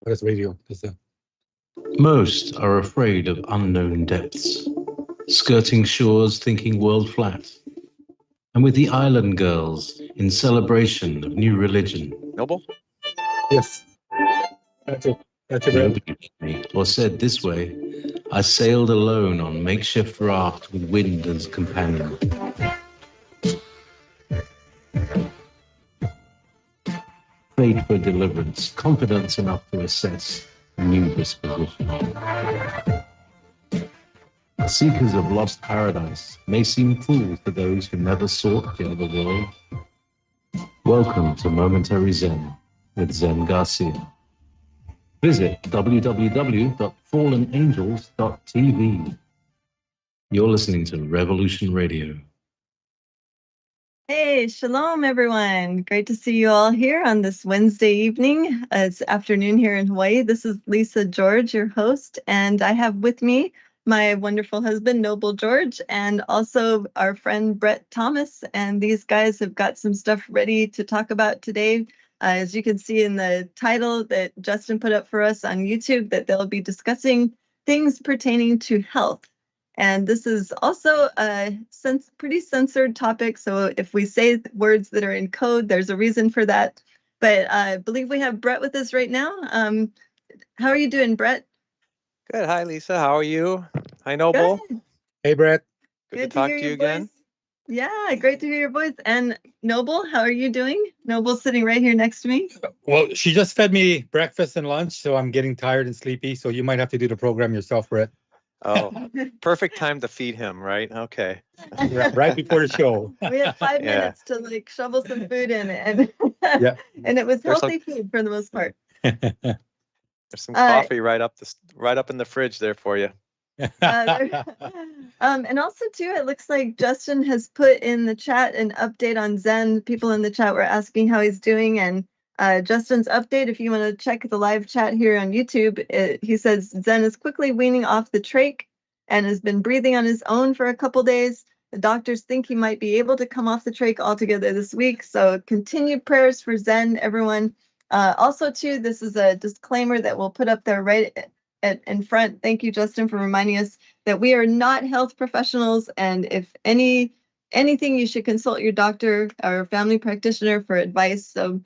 That's radio. Most are afraid of unknown depths, skirting shores thinking world flat. And with the island girls in celebration of new religion. Noble? Yes. That's it. Nobody told me, or said this way, I sailed alone on makeshift raft with wind as companion. Faith for deliverance, confidence enough to assess new disposition. The seekers of lost paradise may seem fools to those who never sought the other world. Welcome to Momentary Zen with Zen Garcia. Visit www.fallenangels.tv. You're listening to Revolution Radio. Hey, shalom, everyone. Great to see you all here on this Wednesday evening. It's afternoon here in Hawaii. This is Lisa George, your host, and I have with me my wonderful husband, Noble George, and also our friend, Brett Thomas. And these guys have got some stuff ready to talk about today. As you can see in the title that Justin put up for us on YouTube, that they'll be discussing things pertaining to health. And this is also a pretty censored topic. So if we say words that are in code, there's a reason for that. But I believe we have Brett with us right now. How are you doing, Brett? Good. Hi, Lisa. How are you? Hi, Noble. Good. Hey, Brett. Good to talk to you again. Yeah, great to hear your voice. And Noble, how are you doing? Noble's sitting right here next to me. Well, she just fed me breakfast and lunch, so I'm getting tired and sleepy. So you might have to do the program yourself, Brett. Oh, perfect time to feed him, right? Okay. Right before the show. We had 5 minutes to like shovel some food in, and and it was healthy food for the most part. There's some coffee right up in the fridge there for you. And also too, it looks like Justin has put in the chat an update on Zen. People in the chat were asking how he's doing, and Justin's update, if you want to check the live chat here on YouTube, he says Zen is quickly weaning off the trach and has been breathing on his own for a couple days. The doctors think he might be able to come off the trach altogether this week. So continued prayers for Zen, everyone. Also too, this is a disclaimer that we'll put up there right in front. Thank you, Justin, for reminding us that we are not health professionals, and if anything, you should consult your doctor or family practitioner for advice. So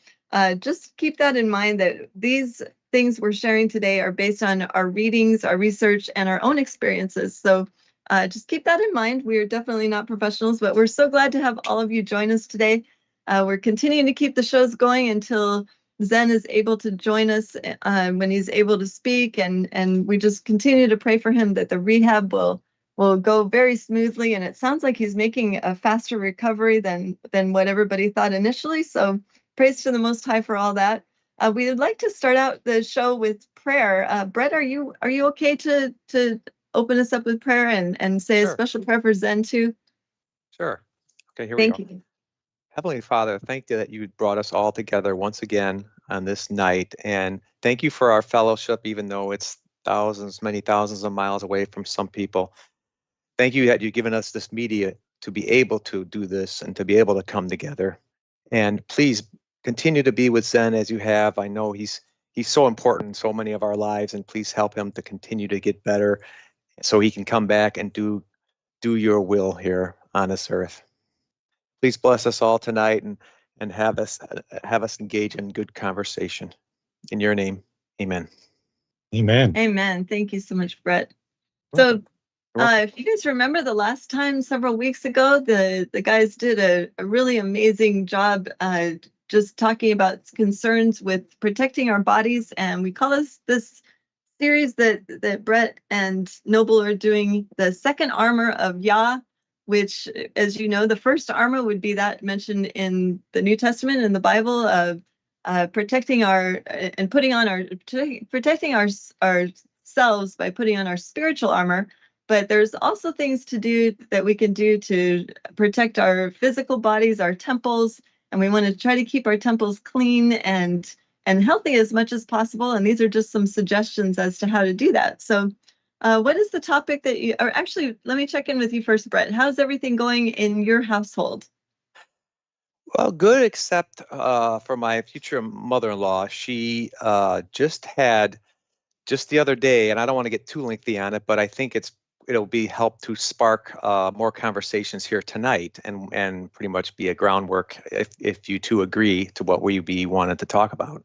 just keep that in mind, that these things we're sharing today are based on our readings, our research, and our own experiences. So just keep that in mind. We are definitely not professionals, but we're so glad to have all of you join us today. We're continuing to keep the shows going until Zen is able to join us when he's able to speak, and we just continue to pray for him that the rehab will go very smoothly. And it sounds like he's making a faster recovery than what everybody thought initially. So praise to the Most High for all that. We would like to start out the show with prayer. Brett, are you okay to open us up with prayer and say a special prayer for Zen too? Sure. Okay, here we go. Thank you. Heavenly Father, thank you that you brought us all together once again on this night. And thank you for our fellowship, even though it's many thousands of miles away from some people. Thank you that you've given us this media to be able to do this and to be able to come together. And please continue to be with Zen as you have. I know he's so important in so many of our lives, and please help him to continue to get better so he can come back and do your will here on this earth. Please bless us all tonight and have us engage in good conversation. In your name, amen. Amen. Amen. Thank you so much, Brett. So if you guys remember the last time, several weeks ago, the guys did a really amazing job just talking about concerns with protecting our bodies. And we call this series that Brett and Noble are doing the second armor of Yah, which, as you know, the first armor would be that mentioned in the New Testament in the Bible of protecting protecting ourselves by putting on our spiritual armor. But there's also things to do that we can do to protect our physical bodies, our temples, and we want to try to keep our temples clean and healthy as much as possible. And these are just some suggestions as to how to do that. So what is the topic that you, or actually, let me check in with you first, Brett. How's everything going in your household? Well, good, except for my future mother-in-law. She just had just the other day, and I don't want to get too lengthy on it, but I think it'll be help to spark more conversations here tonight, and pretty much be a groundwork if you two agree to what we be wanted to talk about.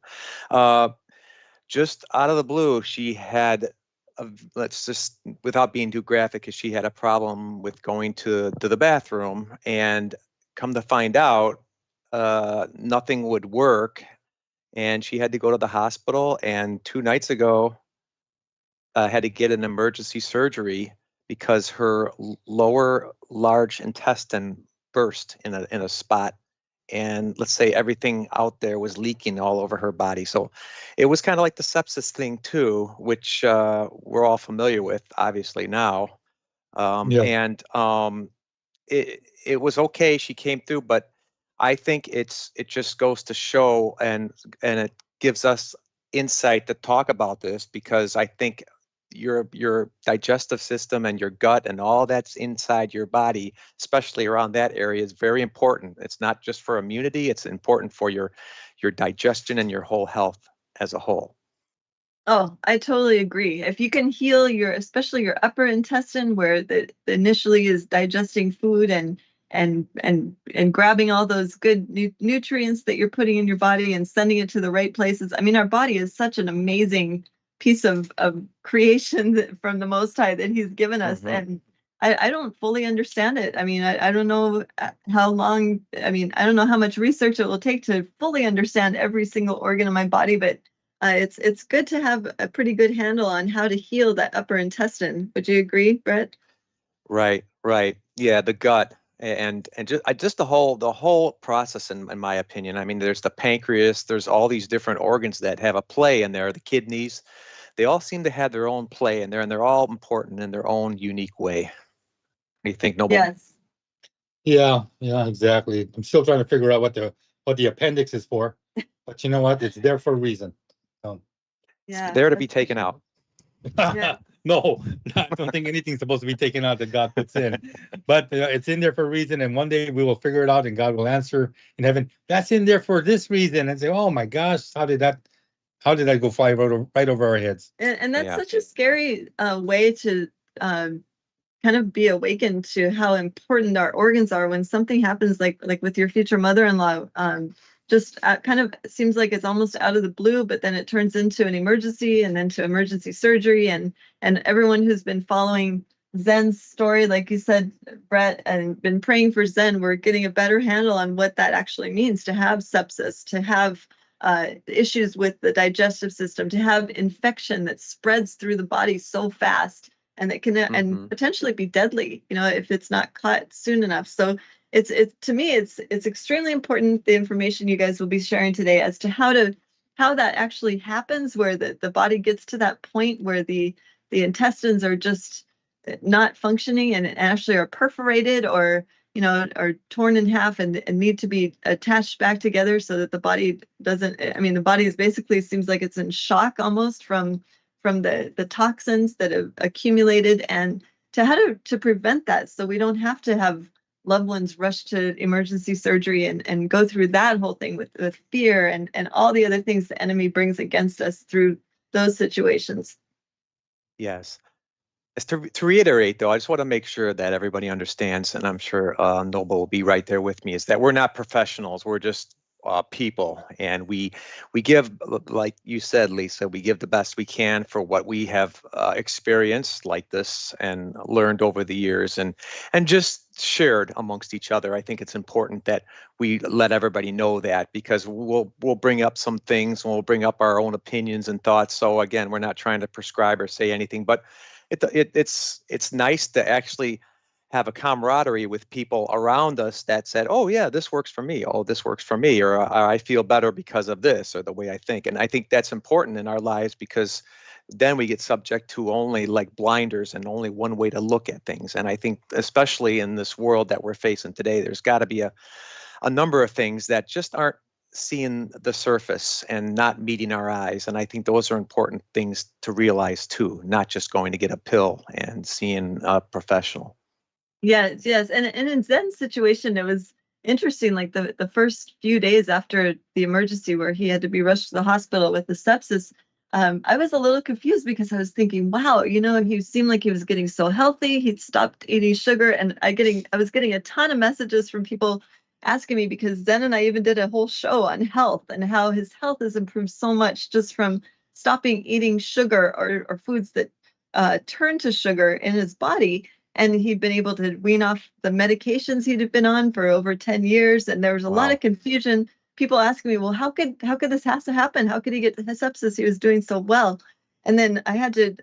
Just out of the blue, she had let's just, without being too graphic, because she had a problem with going to the bathroom, and come to find out, nothing would work, and she had to go to the hospital. And 2 nights ago, had to get an emergency surgery because her lower large intestine burst in a spot, and let's say everything out there was leaking all over her body. So it was kind of like the sepsis thing too, which we're all familiar with, obviously now. Yeah. And it was okay. She came through, but I think it just goes to show, and it gives us insight to talk about this, because I think your digestive system and your gut and all that's inside your body, especially around that area, is very important. It's not just for immunity, it's important for your digestion and your whole health as a whole. Oh, I totally agree. If you can heal especially your upper intestine, where the initially is digesting food and grabbing all those good nutrients that you're putting in your body and sending it to the right places. I mean, our body is such an amazing piece of creation from the Most High that He's given us, and I don't fully understand it. I mean, I don't know how long. I mean, I don't know how much research it will take to fully understand every single organ in my body, but it's good to have a pretty good handle on how to heal that upper intestine. Would you agree, Brett? Right. Yeah, the gut and just the whole process, in my opinion. I mean, there's the pancreas, there's all these different organs that have a play in there, the kidneys. They all seem to have their own play in there, and they're all important in their own unique way. What do you think, Noble? Yes. Yeah, exactly. I'm still trying to figure out what the appendix is for, but you know what? It's there for a reason. Yeah. There to be taken out. Yeah. No, I don't think anything's supposed to be taken out that God puts in, but it's in there for a reason, and one day we will figure it out, and God will answer in heaven. That's in there for this reason, and say, "Oh my gosh, how did that go fly right over our heads?" And that's such a scary way to kind of be awakened to how important our organs are when something happens, like with your future mother-in-law. Just kind of seems like it's almost out of the blue, but then it turns into an emergency, and then to emergency surgery. And everyone who's been following Zen's story, like you said, Brett, and been praying for Zen, we're getting a better handle on what that actually means to have sepsis, to have issues with the digestive system, to have infection that spreads through the body so fast, and that can and potentially be deadly, if it's not caught soon enough. So it's to me, it's extremely important, the information you guys will be sharing today, as to how that actually happens, where the body gets to that point where the intestines are just not functioning and actually are perforated, or are torn in half and need to be attached back together, so that the body doesn't. I mean, the body is basically, seems like it's in shock almost from the toxins that have accumulated, and how to prevent that, so we don't have to have loved ones rush to emergency surgery and go through that whole thing with fear and all the other things the enemy brings against us through those situations. Yes. To reiterate, though, I just want to make sure that everybody understands, and I'm sure Noble will be right there with me, is that we're not professionals. We're just people, and we give, like you said, Lisa, we give the best we can for what we have experienced like this and learned over the years, and just shared amongst each other. I think it's important that we let everybody know that, because we'll bring up some things, and we'll bring up our own opinions and thoughts. So again, we're not trying to prescribe or say anything, but it's nice to actually have a camaraderie with people around us that said, "Oh yeah, this works for me. Oh, this works for me," or "I feel better because of this," or the way I think. And I think that's important in our lives, because then we get subject to only like blinders and only one way to look at things. And I think, especially in this world that we're facing today, there's got to be a number of things that just aren't seeing the surface and not meeting our eyes. And I think those are important things to realize too, not just going to get a pill and seeing a professional. Yes. And in Zen's situation, it was interesting. Like the first few days after the emergency where he had to be rushed to the hospital with the sepsis, I was a little confused because I was thinking, wow, he seemed like he was getting so healthy. He'd stopped eating sugar, and I was getting a ton of messages from people asking me, because Zen and I even did a whole show on health and how his health has improved so much just from stopping eating sugar or foods that turn to sugar in his body. And he'd been able to wean off the medications he'd been on for over 10 years. And there was a lot of confusion. People asking me, well, how could this has to happen? How could he get the sepsis? He was doing so well. And then I had to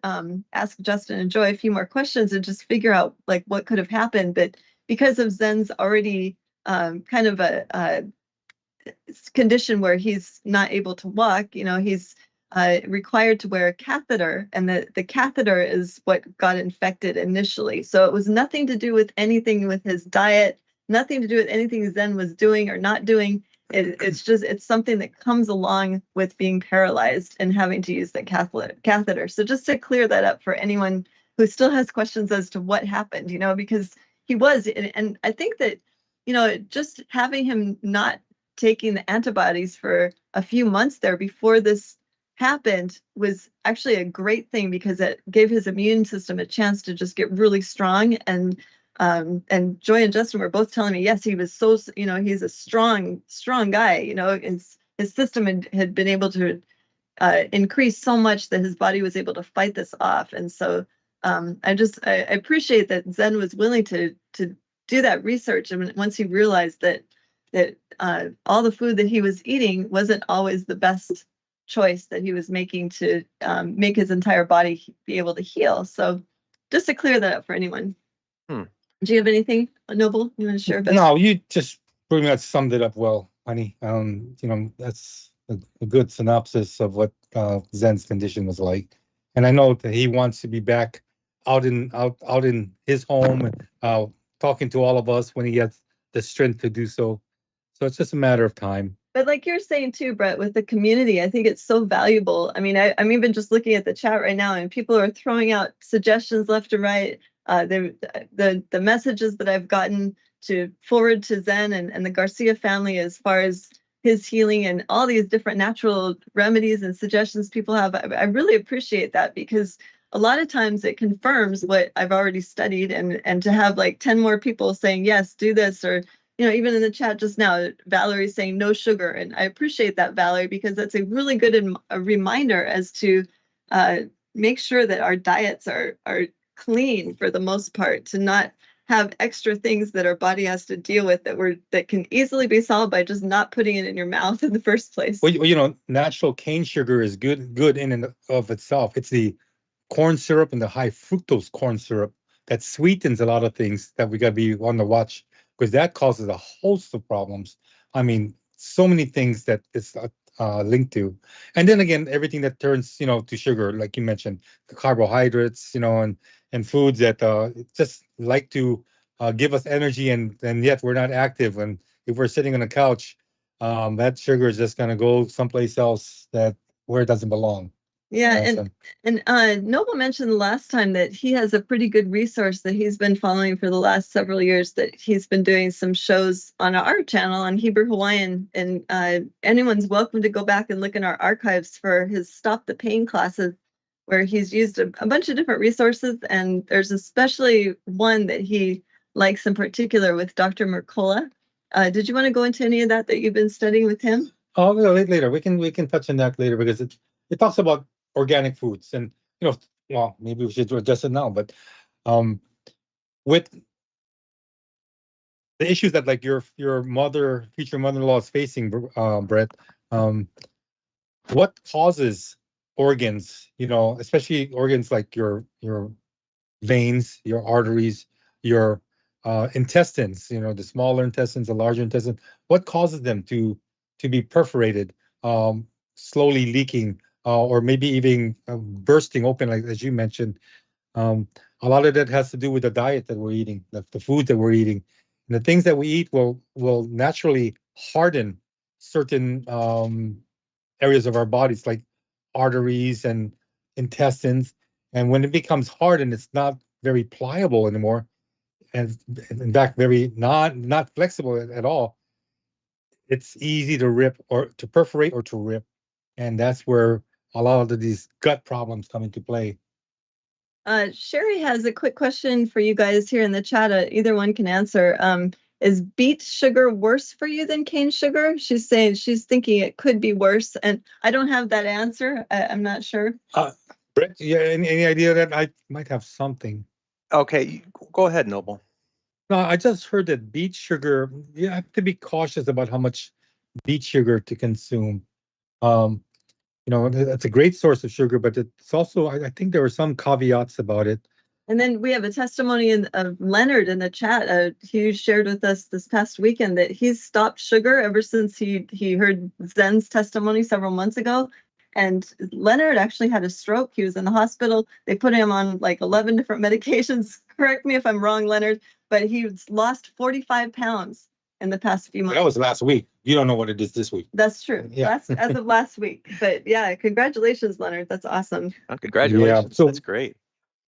ask Justin and Joy a few more questions and just figure out like what could have happened. But because of Zen's already kind of a condition where he's not able to walk, he's required to wear a catheter, and the catheter is what got infected initially. So it was nothing to do with anything with his diet, nothing to do with anything Zen was doing or not doing. It's something that comes along with being paralyzed and having to use the catheter. So just to clear that up for anyone who still has questions as to what happened, because he was, and I think that, just having him not taking the antibodies for a few months there before this happened was actually a great thing, because it gave his immune system a chance to just get really strong. And Joy and Justin were both telling me, yes, he was so, he's a strong guy. His system had been able to increase so much that his body was able to fight this off. And so I appreciate that Zen was willing to do that research. And once he realized that all the food that he was eating wasn't always the best choice that he was making to make his entire body be able to heal. So just to clear that up for anyone. Do you have anything, Noble, you want to share about? No, you just pretty much summed it up well, honey. That's a good synopsis of what Zen's condition was like. And I know that he wants to be back out in his home, talking to all of us when he gets the strength to do so. So it's just a matter of time. But like you're saying too, Brett, with the community, I think it's so valuable. I mean, I'm even just looking at the chat right now, and people are throwing out suggestions left and right. The messages that I've gotten to forward to Zen and the Garcia family as far as his healing and all these different natural remedies and suggestions people have, I really appreciate that, because a lot of times it confirms what I've already studied, and to have like 10 more people saying, yes, do this, or even in the chat just now, Valerie's saying no sugar. And I appreciate that, Valerie, because that's a really good a reminder as to make sure that our diets are clean for the most part, to not have extra things that our body has to deal with that can easily be solved by just not putting it in your mouth in the first place. Well, natural cane sugar is good in and of itself. It's the corn syrup and the high fructose corn syrup that sweetens a lot of things that we got to be on the watch, because that causes a host of problems. I mean, so many things that it's linked to. And then again, everything that turns, to sugar, like you mentioned, the carbohydrates, and foods that just like to give us energy, and yet we're not active. And if we're sitting on a couch, that sugar is just going to go someplace else where it doesn't belong. Yeah, and Noble mentioned the last time that he has a pretty good resource that he's been following for the last several years, that he's been doing some shows on our channel on Hebrew Hawaiian, and anyone's welcome to go back and look in our archives for his Stop the Pain classes, where he's used a bunch of different resources, and there's especially one that he likes in particular with Dr. Mercola. Did you want to go into any of that you've been studying with him? Oh, later. We can touch on that later, because it talks about organic foods, and well, maybe we should address it now, but with the issues that like your future mother-in-law is facing, Brett, what causes organs, especially organs like your veins, your arteries, your intestines, the smaller intestines, the larger intestine, what causes them to be perforated, slowly leaking, or maybe even bursting open, like as you mentioned? A lot of that has to do with the diet that we're eating, the food that we're eating, and the things that we eat will naturally harden certain areas of our bodies, like arteries and intestines. And when it becomes hard and it's not very pliable anymore, and in fact, very not flexible at all. It's easy to rip or to perforate or to rip. And that's where a lot of these gut problems come into play. Sherry has a quick question for you guys here in the chat. Either one can answer. Is beet sugar worse for you than cane sugar? She's saying she's thinking it could be worse, and I don't have that answer. I'm not sure. Brett, yeah, any idea that I might have something? Okay, go ahead, Noble. No, I just heard that beet sugar, you have to be cautious about how much beet sugar to consume. You know, it's a great source of sugar, but it's also, I think there were some caveats about it. And then we have a testimony of Leonard in the chat. He shared with us this past weekend that he's stopped sugar ever since he heard Zen's testimony several months ago. And Leonard actually had a stroke. He was in the hospital. They put him on like 11 different medications. Correct me if I'm wrong, Leonard, but he's lost 45 pounds in the past few months. That was last week. You don't know what it is this week. That's true. Yeah. As of last week. But yeah, congratulations, Leonard. That's awesome. Oh, congratulations. Yeah, so, that's great.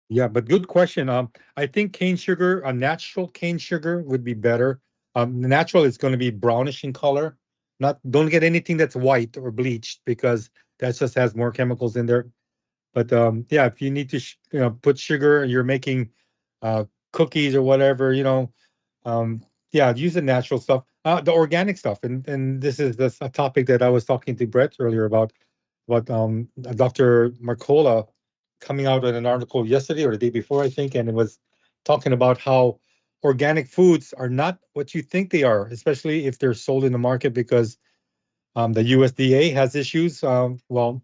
Yeah, but good question. I think cane sugar, a natural cane sugar would be better. Natural is going to be brownish in color. Don't get anything that's white or bleached because that just has more chemicals in there. But yeah, if you need to put sugar, you're making cookies or whatever, yeah, use the natural stuff, the organic stuff. And this is a topic that I was talking to Brett earlier about Dr. Marcola coming out with an article yesterday or the day before, I think, and it was talking about how organic foods are not what you think they are, especially if they're sold in the market, because the USDA has issues. Well,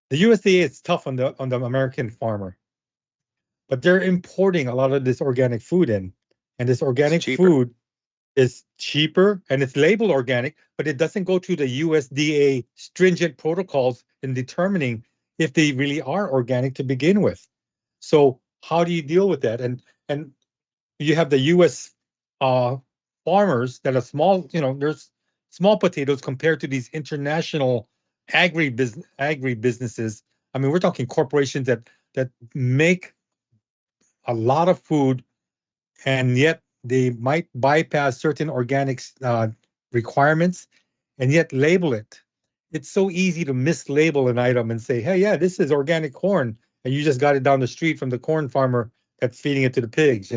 the USDA is tough on the American farmer, but they're importing a lot of this organic food in, and this organic food is cheaper and it's labeled organic, but it doesn't go through the USDA stringent protocols in determining if they really are organic to begin with. So how do you deal with that? And you have the U.S. farmers that are small. There's small potatoes compared to these international agribusinesses. I mean, we're talking corporations that make a lot of food, and yet they might bypass certain organics requirements and yet label it. It's so easy to mislabel an item and say, hey, yeah, this is organic corn, and you just got it down the street from the corn farmer that's feeding it to the pigs,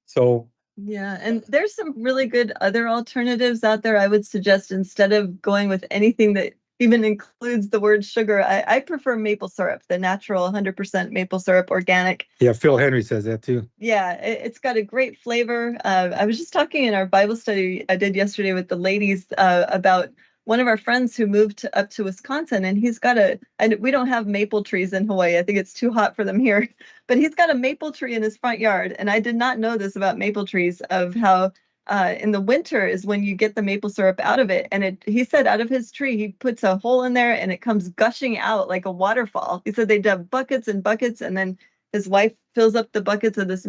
So yeah, and there's some really good other alternatives out there. I would suggest, instead of going with anything that even includes the word sugar, I prefer maple syrup, the natural 100% maple syrup, organic. Yeah, Phil Henry says that too. Yeah, it's got a great flavor. I was just talking in our Bible study I did yesterday with the ladies about one of our friends who moved up to Wisconsin, and he's got and we don't have maple trees in Hawaii. I think it's too hot for them here, but he's got a maple tree in his front yard. And I did not know this about maple trees, of how in the winter is when you get the maple syrup out of it. And he said out of his tree, he puts a hole in there and it comes gushing out like a waterfall. He said they'd have buckets and buckets, and then his wife fills up the buckets of this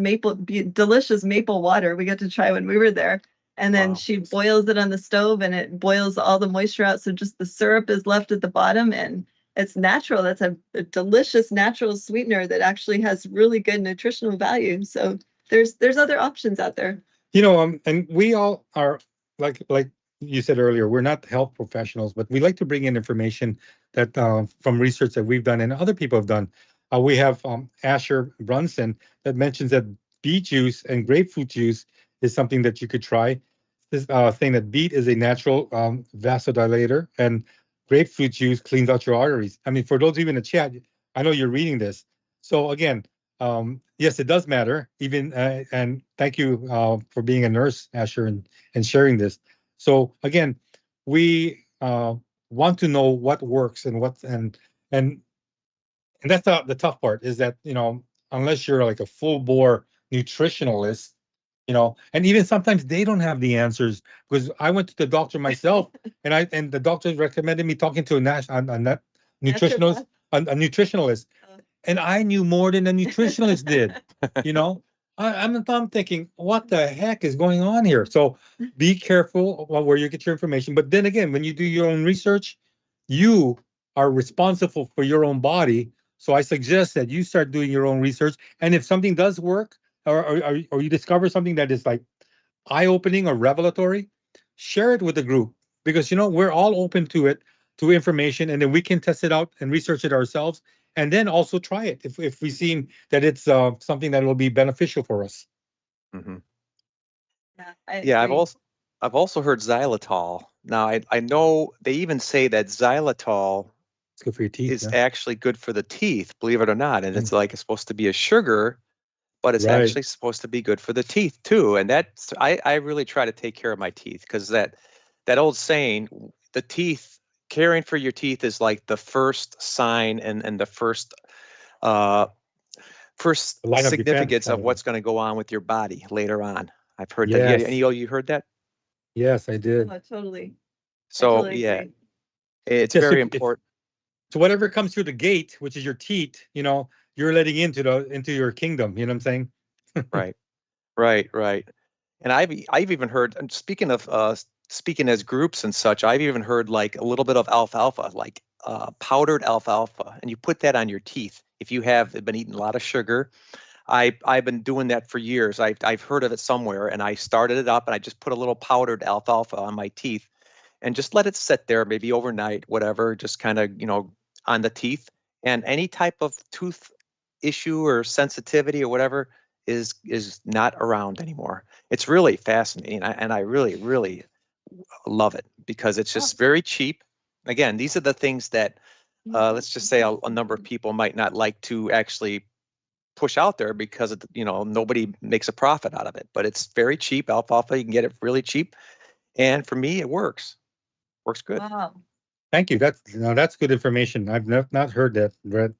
delicious maple water we got to try when we were there. And then she boils it on the stove, and it boils all the moisture out. So just the syrup is left at the bottom, and it's natural. That's a delicious natural sweetener that actually has really good nutritional value. So there's other options out there. And we all are, like you said earlier, we're not health professionals, but we like to bring in information that from research that we've done and other people have done. We have Asher Brunson that mentions that beet juice and grapefruit juice is something that you could try. This saying that beet is a natural vasodilator, and grapefruit juice cleans out your arteries. I mean, for those of you in the chat, I know you're reading this. So again, yes, it does matter. Even and thank you for being a nurse, Asher, and sharing this. So again, we want to know what works and that's the tough part, is that unless you're like a full bore nutritionalist. And even sometimes they don't have the answers, because I went to the doctor myself and the doctor recommended me talking to a nutritionalist, and I knew more than the nutritionalist did. I'm thinking, what the heck is going on here? So be careful where you get your information. But then again, when you do your own research, you are responsible for your own body. So I suggest that you start doing your own research. And if something does work, or you discover something that is like eye-opening or revelatory, share it with the group, because we're all open to it, to information, and then we can test it out and research it ourselves, and then also try it if we seem that it's something that will be beneficial for us. Mm-hmm. Yeah, I Yeah, agree. I've also heard xylitol. Now I know they even say that xylitol It's good for your teeth. is Yeah. actually good for the teeth, believe it or not. And Mm. it's like it's supposed to be a sugar, but it's Right. actually supposed to be good for the teeth too. And that's I really try to take care of my teeth, because that old saying, the teeth, caring for your teeth is like the first sign and the first The line of defense. significance of what's going to go on with your body later on. I've heard that. Yes. Yeah, you heard that? Yes, I did. Oh, totally. So totally yeah, agree. it's Yes, very if- important. So whatever comes through the gate, which is your teeth, you're letting into your kingdom. You know what I'm saying? Right. And I've even heard, and speaking of speaking as groups and such, I've even heard like a little bit of alfalfa, like powdered alfalfa, and you put that on your teeth if you have been eating a lot of sugar. I've been doing that for years. I've heard of it somewhere, and I started it up, and I just put a little powdered alfalfa on my teeth, and just let it sit there, maybe overnight, whatever, just kind of on the teeth, and any type of tooth issue or sensitivity or whatever is not around anymore. It's really fascinating, and I really love it, because it's just very cheap. Again, these are the things that let's just say a number of people might not like to actually push out there, because nobody makes a profit out of it, but it's very cheap. Alfalfa, you can get it really cheap, and for me it works good. Wow. Thank you. That's good information. I've not heard that, Brett.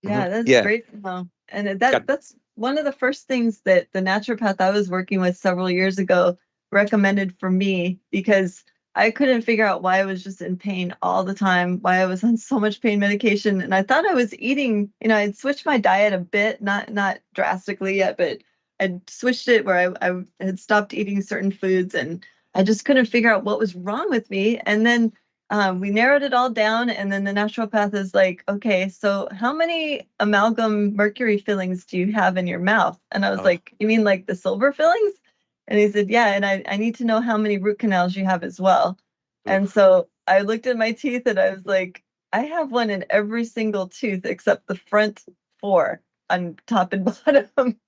Yeah, that's Yeah. great to know. And Got- that's one of the first things that the naturopath I was working with several years ago recommended for me, because I couldn't figure out why I was just in pain all the time, why I was on so much pain medication. And I thought I was eating, I'd switched my diet a bit, not drastically yet, but I'd switched it where I had stopped eating certain foods, and I just couldn't figure out what was wrong with me. And then we narrowed it all down, and then the naturopath is like, okay, so how many amalgam mercury fillings do you have in your mouth? And I was like, you mean like the silver fillings? And he said, yeah, and I need to know how many root canals you have as well. And so I looked at my teeth, and I was like, I have one in every single tooth except the front 4 on top and bottom,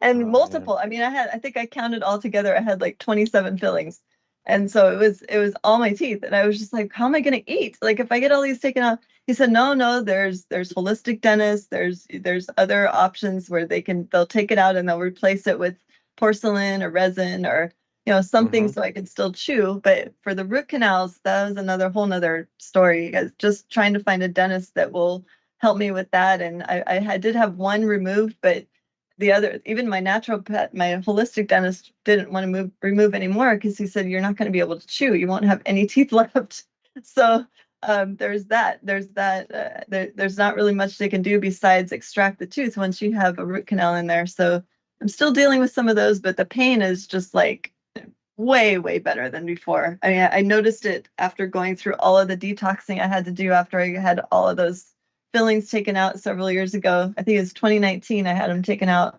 and multiple. I mean, I think I counted all together, I had like 27 fillings. And so it was all my teeth. And I was just like, how am I going to eat? Like, if I get all these taken out. He said, no, there's holistic dentists. There's other options where they'll take it out and they'll replace it with porcelain or resin or, something so I can still chew. But for the root canals, that was whole nother story. I was just trying to find a dentist that will help me with that. And I did have one removed, but the other, even my naturopath, my holistic dentist didn't want to remove anymore, because he said, you're not going to be able to chew. You won't have any teeth left. So there's that. There's not really much they can do besides extract the tooth once you have a root canal in there. So I'm still dealing with some of those, but the pain is just like way, way better than before. I mean, I noticed it after going through all of the detoxing I had to do after I had all of those fillings taken out several years ago. I think it was 2019 I had them taken out.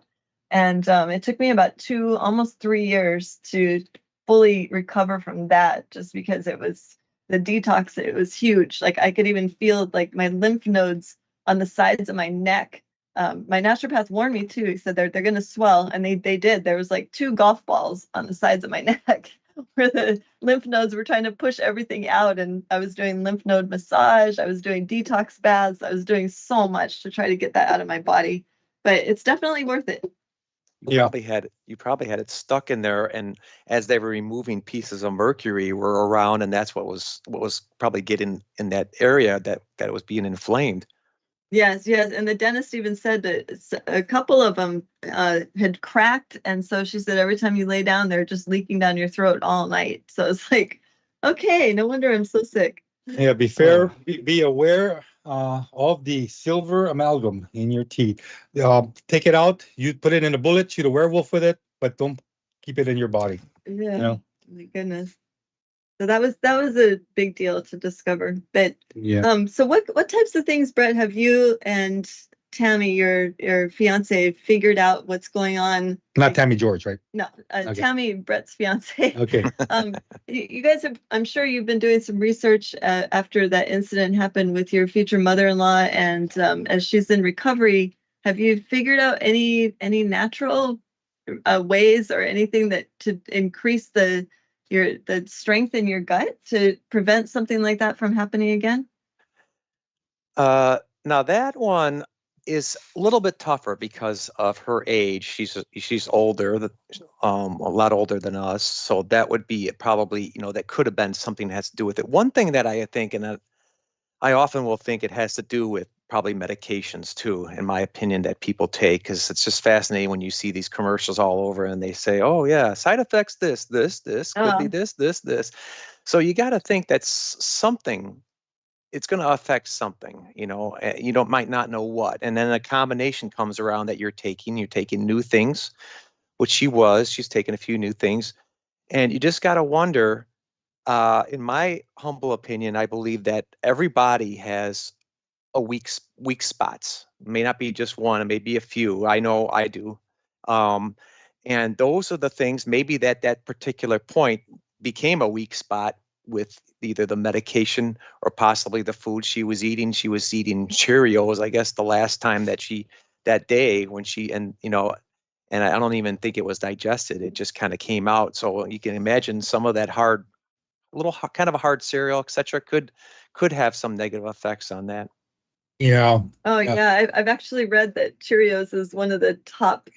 And it took me about almost 3 years to fully recover from that, just because it was the detox. It was huge. Like, I could even feel like my lymph nodes on the sides of my neck. My naturopath warned me too. He said they're going to swell, and they did. There was like 2 golf balls on the sides of my neck where the lymph nodes were trying to push everything out. And I was doing lymph node massage. I was doing detox baths. I was doing so much to try to get that out of my body. But it's definitely worth it. You probably had it stuck in there, and as they were removing pieces of mercury were around, and that's what was probably getting in that area that it was being inflamed. Yes. And the dentist even said that a couple of them had cracked. And so she said, every time you lay down, they're just leaking down your throat all night. So it's like, okay, no wonder I'm so sick. Yeah, be aware of the silver amalgam in your teeth. Take it out, you put it in a bullet, shoot a werewolf with it, but don't keep it in your body. Yeah. My goodness. So that was a big deal to discover. But yeah. So what types of things, Brett, have you and Tammy, your fiance, figured out what's going on. Not Tammy George, right? No, Okay. Tammy, Brett's fiance. Okay. You guys have, I'm sure you've been doing some research after that incident happened with your future mother-in-law, and as she's in recovery, have you figured out any natural ways or anything that to increase the strength in your gut to prevent something like that from happening again? Now that one is a little bit tougher because of her age. She's older, a lot older than us. So that would be probably, that could have been something that has to do with it. One thing that I think, and that I often will think it has to do with probably medications too, in my opinion, that people take, because it's just fascinating when you see these commercials all over and they say, oh yeah, side effects, this, could be this. So you got to think that's something. It's going to affect something, you might not know what. And then a combination comes around that you're taking new things, which she's taken a few new things. And you just got to wonder, in my humble opinion, I believe that everybody has a weak spots. It may not be just one, it may be a few. I know I do. And those are the things, maybe that particular point became a weak spot with either the medication or possibly the food she was eating. She was eating Cheerios, I guess, the last time that day when she, and I don't even think it was digested. It just kind of came out. So you can imagine some of that kind of a hard cereal, etc., could have some negative effects on that. Yeah. Oh yeah, I've actually read that Cheerios is one of the top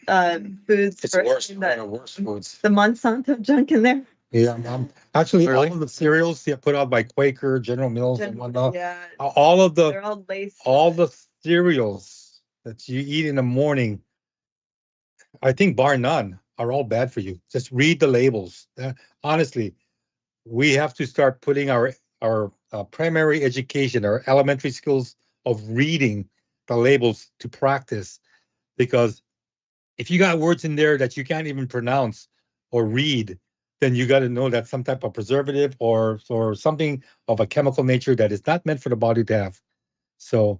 foods. It's worse. One of the worst foods. The Monsanto junk in there. Yeah, actually, Really? all of the cereals put out by Quaker, General Mills, and whatnot. Yeah. They're all laced. All the cereals that you eat in the morning, I think bar none, are all bad for you. Just read the labels. Honestly, we have to start putting our primary education, our elementary skills of reading the labels to practice, because if you got words in there that you can't even pronounce or read, then you got to know that's some type of preservative or something of a chemical nature that is not meant for the body to have. So,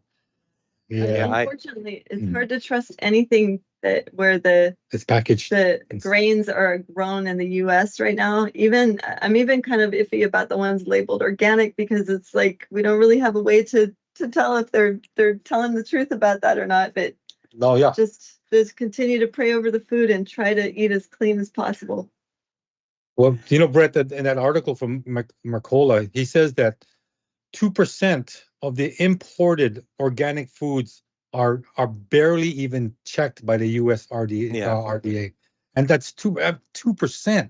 yeah. Unfortunately, it's hard to trust anything where it's packaged. The grains are grown in the U.S. right now. I'm even kind of iffy about the ones labeled organic, because it's like we don't really have a way to tell if they're telling the truth about that or not. But just continue to pray over the food and try to eat as clean as possible. Well, Brett, in that article from Mercola, he says that 2% of the imported organic foods are barely even checked by the U.S. RDA, and that's 2%.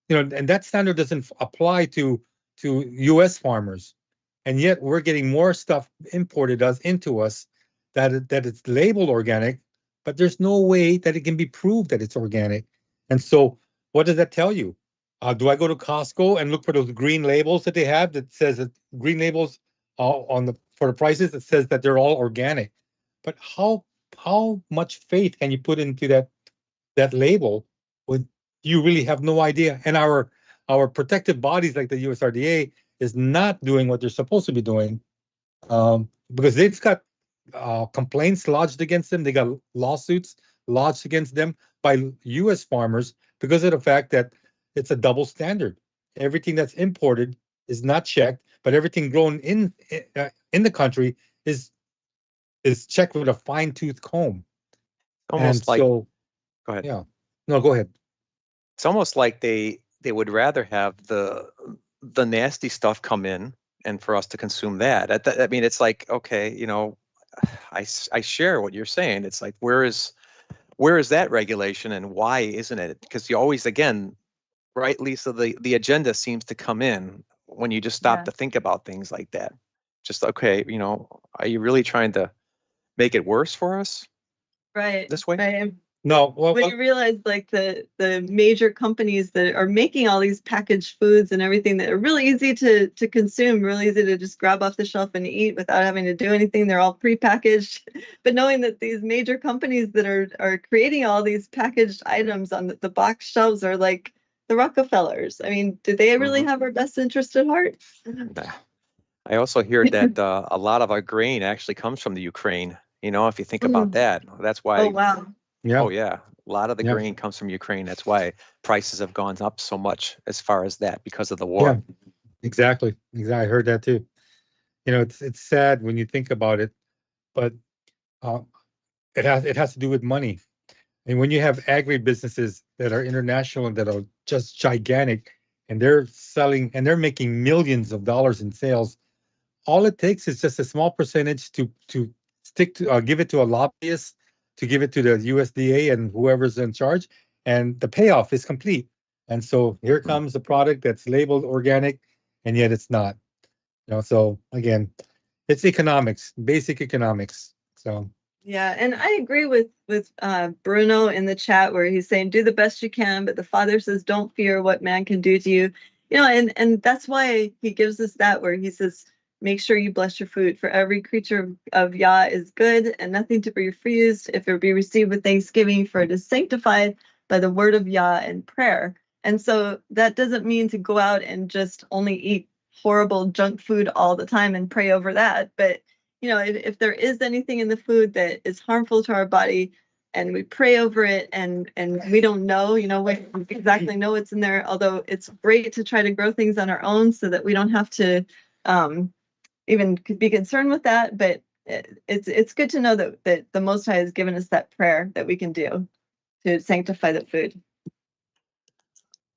And that standard doesn't apply to U.S. farmers, and yet we're getting more stuff imported into us that it's labeled organic, but there's no way that it can be proved that it's organic. And so, what does that tell you? Do I go to Costco and look for those green labels that they have that says that green labels for the prices that says that they're all organic? But how much faith can you put into that label when you really have no idea? And our protective bodies like the USRDA is not doing what they're supposed to be doing, because they've got complaints lodged against them. They got lawsuits lodged against them by U.S. farmers because of the fact that it's a double standard. Everything that's imported is not checked, but everything grown in the country is checked with a fine-tooth comb. Almost like. Go ahead. Yeah. No, go ahead. It's almost like they would rather have the nasty stuff come in and for us to consume that. I mean, it's like, okay, I share what you're saying. It's like, where is that regulation and why isn't it? Because you always, again, right, Lisa, the agenda seems to come in when you just stop to think about things like that. Just, okay, are you really trying to make it worse for us? Right. This way? Right. No, when you realize like the major companies that are making all these packaged foods and everything that are really easy to consume, really easy to just grab off the shelf and eat without having to do anything, they're all prepackaged. But knowing that these major companies that are creating all these packaged items on the box shelves are like the Rockefellers. I mean, do they really have our best interest at heart? I also hear that a lot of our grain actually comes from the Ukraine. You know, if you think about that, that's why. Oh, wow. Yeah. Oh yeah, a lot of the Yeah. grain comes from Ukraine. That's why prices have gone up so much as far as that, because of the Yeah. war. Exactly. I heard that too. You know, it's sad when you think about it, but uh, it has to do with money. And when you have agribusinesses that are international and that are just gigantic, and they're selling and they're making millions of dollars in sales, all it takes is just a small percentage to stick to give it to a lobbyist, to give it to the USDA and whoever's in charge, and the payoff is complete. And so here comes the product that's labeled organic, and yet it's not. You know, so again, it's economics, basic economics. So Yeah, and I agree with Bruno in the chat where he's saying do the best you can, but the Father says don't fear what man can do to you. You know, and that's why he gives us that where he says make sure you bless your food, for every creature of Yah is good and nothing to be refused if it be received with thanksgiving, for it is sanctified by the word of Yah and prayer. And so that doesn't mean to go out and just only eat horrible junk food all the time and pray over that, but you know, if there is anything in the food that is harmful to our body and we pray over it and we don't know, you know, we exactly know what's in there, although it's great to try to grow things on our own so that we don't have to even be concerned with that. But it's good to know that the Most High has given us that prayer that we can do to sanctify the food.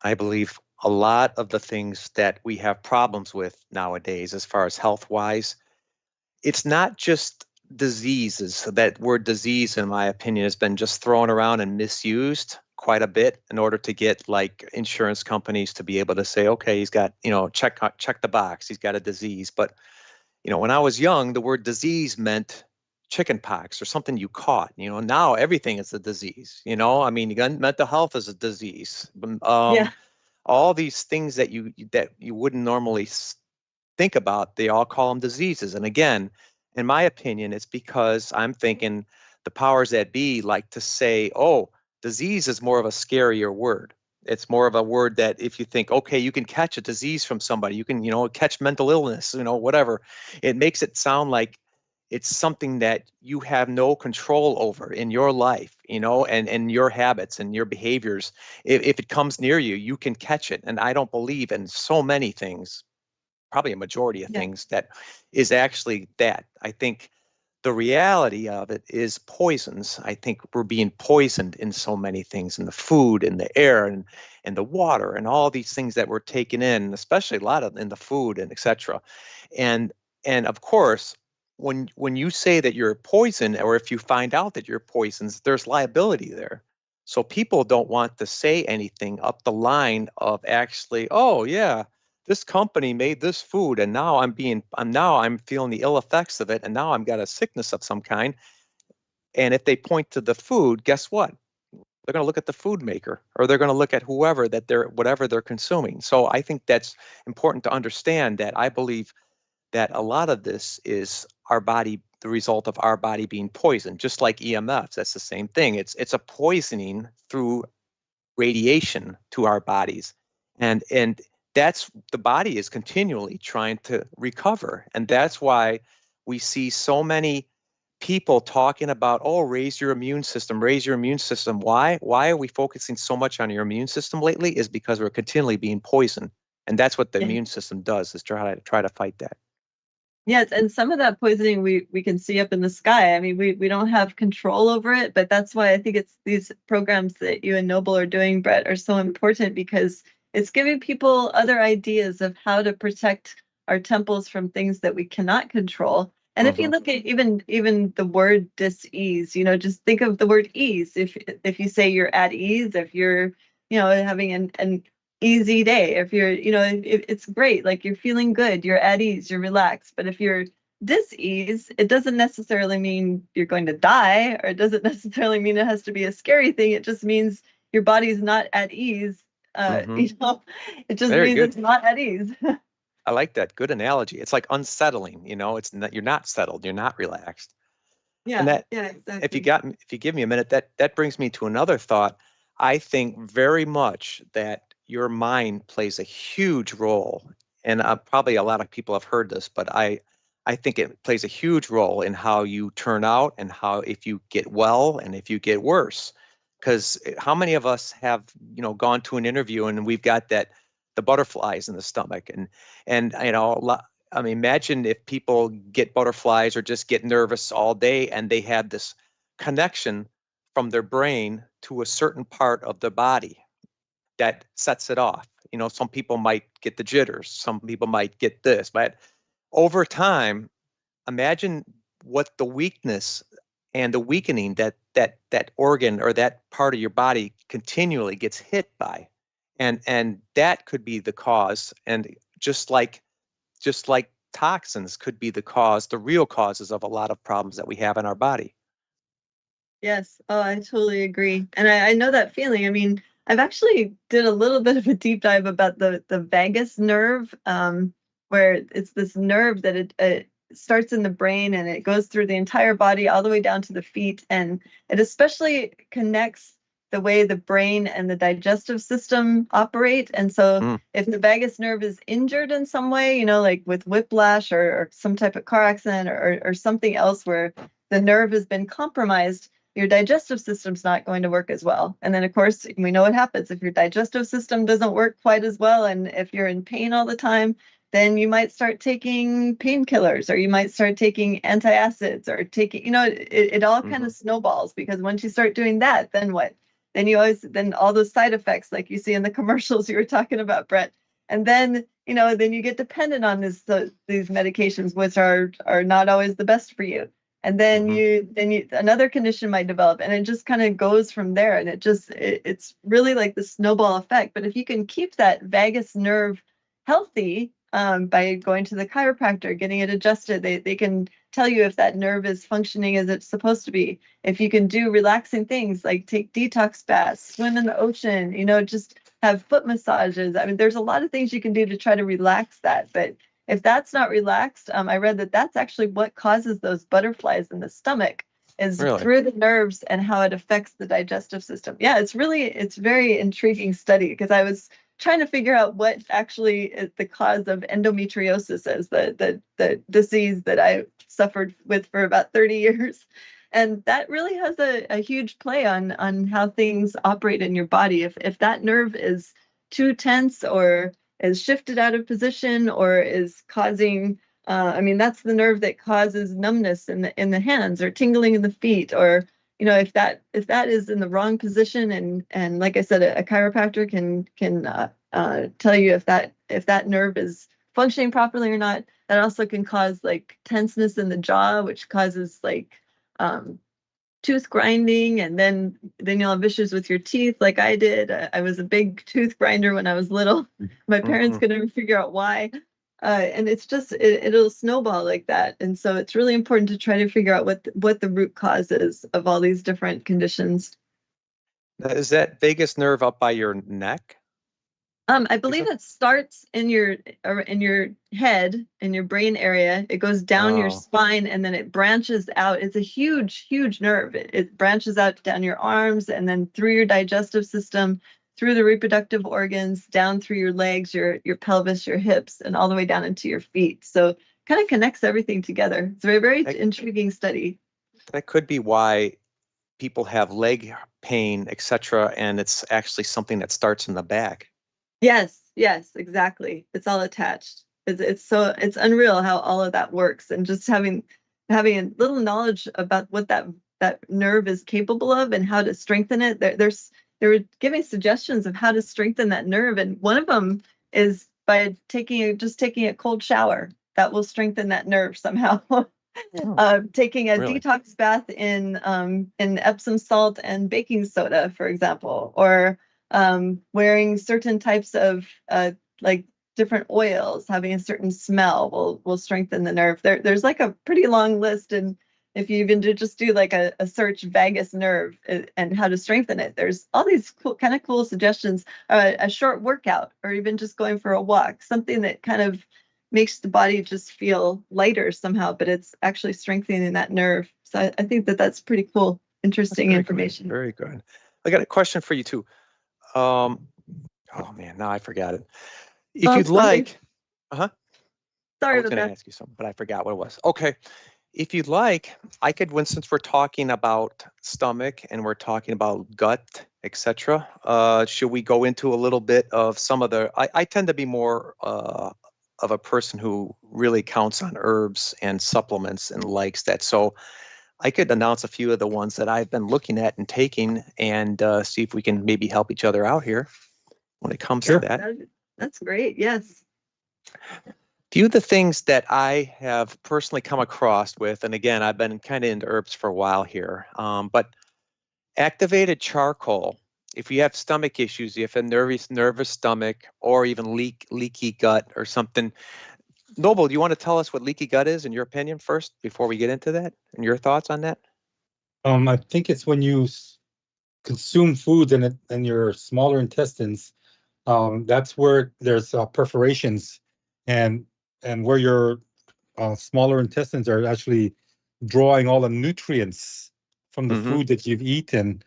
I believe a lot of the things that we have problems with nowadays, as far as health-wise, it's not just diseases. That word disease, in my opinion, has been just thrown around and misused quite a bit in order to get like insurance companies to be able to say, okay, he's got, you know, check the box, he's got a disease. But, you know, when I was young, the word disease meant chicken pox or something you caught. You know, now everything is a disease. You know, I mean, mental health is a disease. Yeah. All these things that you wouldn't normally think about, they all call them diseases. And again, in my opinion, it's because I'm thinking the powers that be like to say, oh, disease is more of a scarier word. It's more of a word that if you think, okay, you can catch a disease from somebody, you can, you know, catch mental illness, you know, whatever. It makes it sound like it's something that you have no control over in your life, you know, and your habits and your behaviors. If it comes near you, you can catch it. And I don't believe in so many things, probably a majority of things, that is actually that. I think the reality of it is poisons. I think we're being poisoned in so many things, in the food, in the air, and the water, and all these things that we're taking in, especially a lot of in the food and etc. And of course, when you say that you're poisoned, or if you find out that you're poisoned, there's liability there. So people don't want to say anything up the line of actually, oh yeah, this company made this food and now I'm feeling the ill effects of it, and now I've got a sickness of some kind. And if they point to the food, guess what? They're going to look at the food maker, or they're going to look at whoever that whatever they're consuming. So I think that's important to understand, that I believe that a lot of this is our body, the result of our body being poisoned, just like EMFs. That's the same thing. It's a poisoning through radiation to our bodies. And that's, the body is continually trying to recover. And that's why we see so many people talking about, oh, raise your immune system, raise your immune system. Why are we focusing so much on your immune system lately? Is because we're continually being poisoned. And that's what the immune system does, is try to fight that. Yes, and some of that poisoning we can see up in the sky. I mean, we don't have control over it, but that's why I think it's these programs that you and Noble are doing, Brett, are so important, because it's giving people other ideas of how to protect our temples from things that we cannot control. And if you look at even the word dis-ease, you know, just think of the word ease. If you say you're at ease, if you're, you know, having an easy day, if you're, you know, it's great, like you're feeling good, you're at ease, you're relaxed. But if you're dis-ease, it doesn't necessarily mean you're going to die, or it doesn't necessarily mean it has to be a scary thing. It just means your body's not at ease. You know, it just Very means good. it's not at ease. I like that. Good analogy. It's like unsettling, you know, it's not, you're not settled, you're not relaxed. Yeah, And that, yeah, exactly. if you give me a minute, that brings me to another thought. I think very much that your mind plays a huge role. And probably a lot of people have heard this, but I I think it plays a huge role in how you turn out and how, if you get well and if you get worse. Because how many of us have, gone to an interview and we've got the butterflies in the stomach, and I mean, imagine if people get butterflies or just get nervous all day and they have this connection from their brain to a certain part of the body that sets it off. Some people might get the jitters, some people might get this, but over time, imagine what the weakness and the weakening that organ or that part of your body continually gets hit by, and that could be the cause. And just like toxins could be the real causes of a lot of problems that we have in our body. Yes. Oh, I totally agree. And I know that feeling. I mean, I've actually did a little bit of a deep dive about the vagus nerve, where it's this nerve that it starts in the brain and it goes through the entire body all the way down to the feet. And it especially connects the way the brain and the digestive system operate. And so if the vagus nerve is injured in some way, like with whiplash or some type of car accident or something else where the nerve has been compromised, your digestive system's not going to work as well. And then, of course, we know what happens if your digestive system doesn't work quite as well. And if you're in pain all the time, then you might start taking painkillers, or you might start taking antacids, or taking, it all kind of snowballs, because once you start doing that, then what? Then all those side effects like you see in the commercials you were talking about, Brett. And then, then you get dependent on these medications, which are not always the best for you. And then another condition might develop, and it just kind of goes from there. And it's really like the snowball effect. But if you can keep that vagus nerve healthy, by going to the chiropractor, getting it adjusted, they can tell you if that nerve is functioning as it's supposed to be. If you can do relaxing things like take detox baths, swim in the ocean, just have foot massages. I mean, there's a lot of things you can do to try to relax that. But if that's not relaxed, I read that that's actually what causes those butterflies in the stomach, is Really? through the nerves and how it affects the digestive system. Yeah, it's very intriguing study, because I was trying to figure out what actually is the cause of endometriosis, as the disease that I suffered with for about 30 years. And that really has a huge play on how things operate in your body. If that nerve is too tense, or is shifted out of position, or is causing, that's the nerve that causes numbness in the hands, or tingling in the feet, or if that is in the wrong position, and like I said, a chiropractor can tell you if that nerve is functioning properly or not. That also can cause like tenseness in the jaw, which causes like tooth grinding, and then you'll have issues with your teeth, like I did. I was a big tooth grinder when I was little. My parents couldn't figure out why. And it's just it'll snowball like that. And so it's really important to try to figure out what the root cause is of all these different conditions. Now, is that vagus nerve up by your neck? I believe it starts in your head, in your brain area. It goes down your spine, and then it branches out. It's a huge, huge nerve. It branches out down your arms, and then through your digestive system, through the reproductive organs, down through your legs, your pelvis, your hips, and all the way down into your feet. So kind of connects everything together. It's a very intriguing study. That could be why people have leg pain, etc., and it's actually something that starts in the back. Yes, exactly. It's all attached. It's unreal how all of that works, and just having a little knowledge about what that nerve is capable of and how to strengthen it. They were giving suggestions of how to strengthen that nerve, and one of them is by taking a cold shower. That will strengthen that nerve somehow. Taking a detox bath in Epsom salt and baking soda, for example, or wearing certain types of like different oils, having a certain smell will strengthen the nerve. There's like a pretty long list, and if you even do like a search vagus nerve and how to strengthen it, there's all these cool suggestions. A short workout, or even just going for a walk, something that kind of makes the body just feel lighter somehow, but it's actually strengthening that nerve. So I think that's pretty cool, interesting information. Good. Very good. I got a question for you too. Oh man, now I forgot it. If you'd like, Sorry was about going to that. ask you something, but I forgot what it was. Okay. If you'd like, I could, since we're talking about stomach and we're talking about gut, etc., should we go into a little bit of some of the, I tend to be more of a person who really counts on herbs and supplements and likes that. So I could announce a few of the ones that I've been looking at and taking and see if we can maybe help each other out here when it comes Sure. to that. That's great. Yes. Few of the things that I have personally come across with, and again, I've been kind of into herbs for a while here, but activated charcoal, if you have stomach issues, if you have a nervous stomach, or even leaky gut or something. Noble, do you want to tell us what leaky gut is in your opinion first before we get into that and your thoughts on that? I think it's when you consume foods in your smaller intestines. That's where there's perforations, and where your smaller intestines are actually drawing all the nutrients from the food that you've eaten.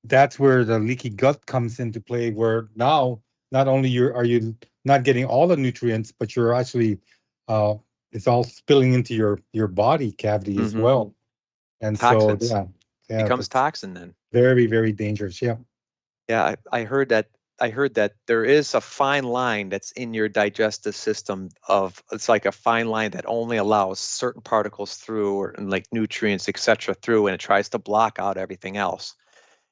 That's where the leaky gut comes into play, where now not only are you not getting all the nutrients, but you're actually it's all spilling into your body cavity as well. And Toxins. so Becomes that's toxin then. very, very dangerous. Yeah. Yeah, I heard that. I heard that there is a fine line that's in your digestive system of, it's like a fine line that only allows certain particles through, or and like nutrients, etc., through, and it tries to block out everything else.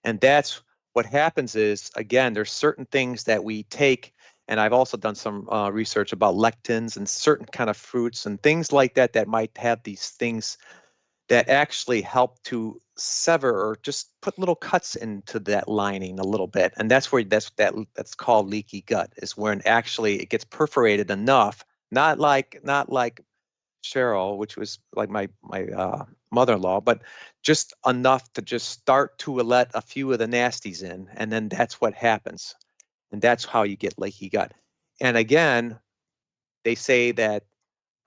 And that's what happens is, again, there's certain things that we take, and I've also done some research about lectins and certain kind of fruits and things like that that might have these things that actually help to sever or just put little cuts into that lining a little bit. And that's where that's called leaky gut, is when actually it gets perforated enough, not like Cheryl, which was like my mother-in-law, but just enough to just start to let a few of the nasties in, and then that's what happens. And that's how you get leaky gut. And again, they say that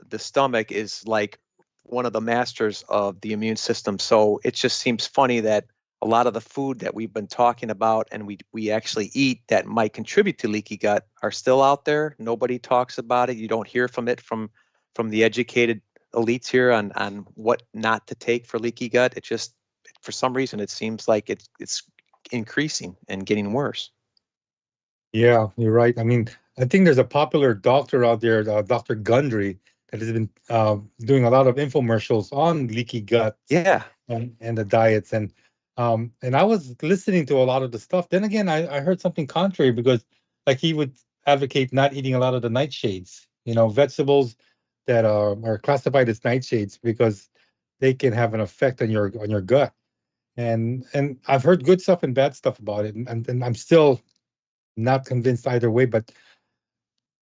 the stomach is like one of the masters of the immune system. So it just seems funny that a lot of the food that we've been talking about and we actually eat that might contribute to leaky gut are still out there. Nobody talks about it. You don't hear from the educated elites here on what not to take for leaky gut. It just, for some reason, it seems like it's increasing and getting worse. Yeah, you're right. I mean, I think there's a popular doctor out there, Dr. Gundry, that has been doing a lot of infomercials on leaky gut. Yeah. And the diets. And I was listening to a lot of the stuff. Then again, I heard something contrary, because like he would advocate not eating a lot of the nightshades, vegetables that are classified as nightshades, because they can have an effect on your gut. And I've heard good stuff and bad stuff about it. And I'm still not convinced either way. But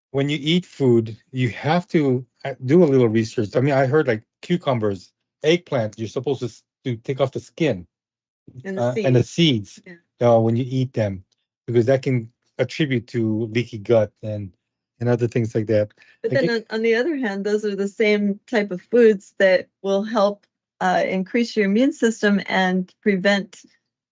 when you eat food, you have to do a little research. I mean, I heard like cucumbers, eggplant, you're supposed to take off the skin And the and the seeds. seeds when you eat them, because that can attribute to leaky gut and other things like that. But then on the other hand, those are the same type of foods that will help increase your immune system and prevent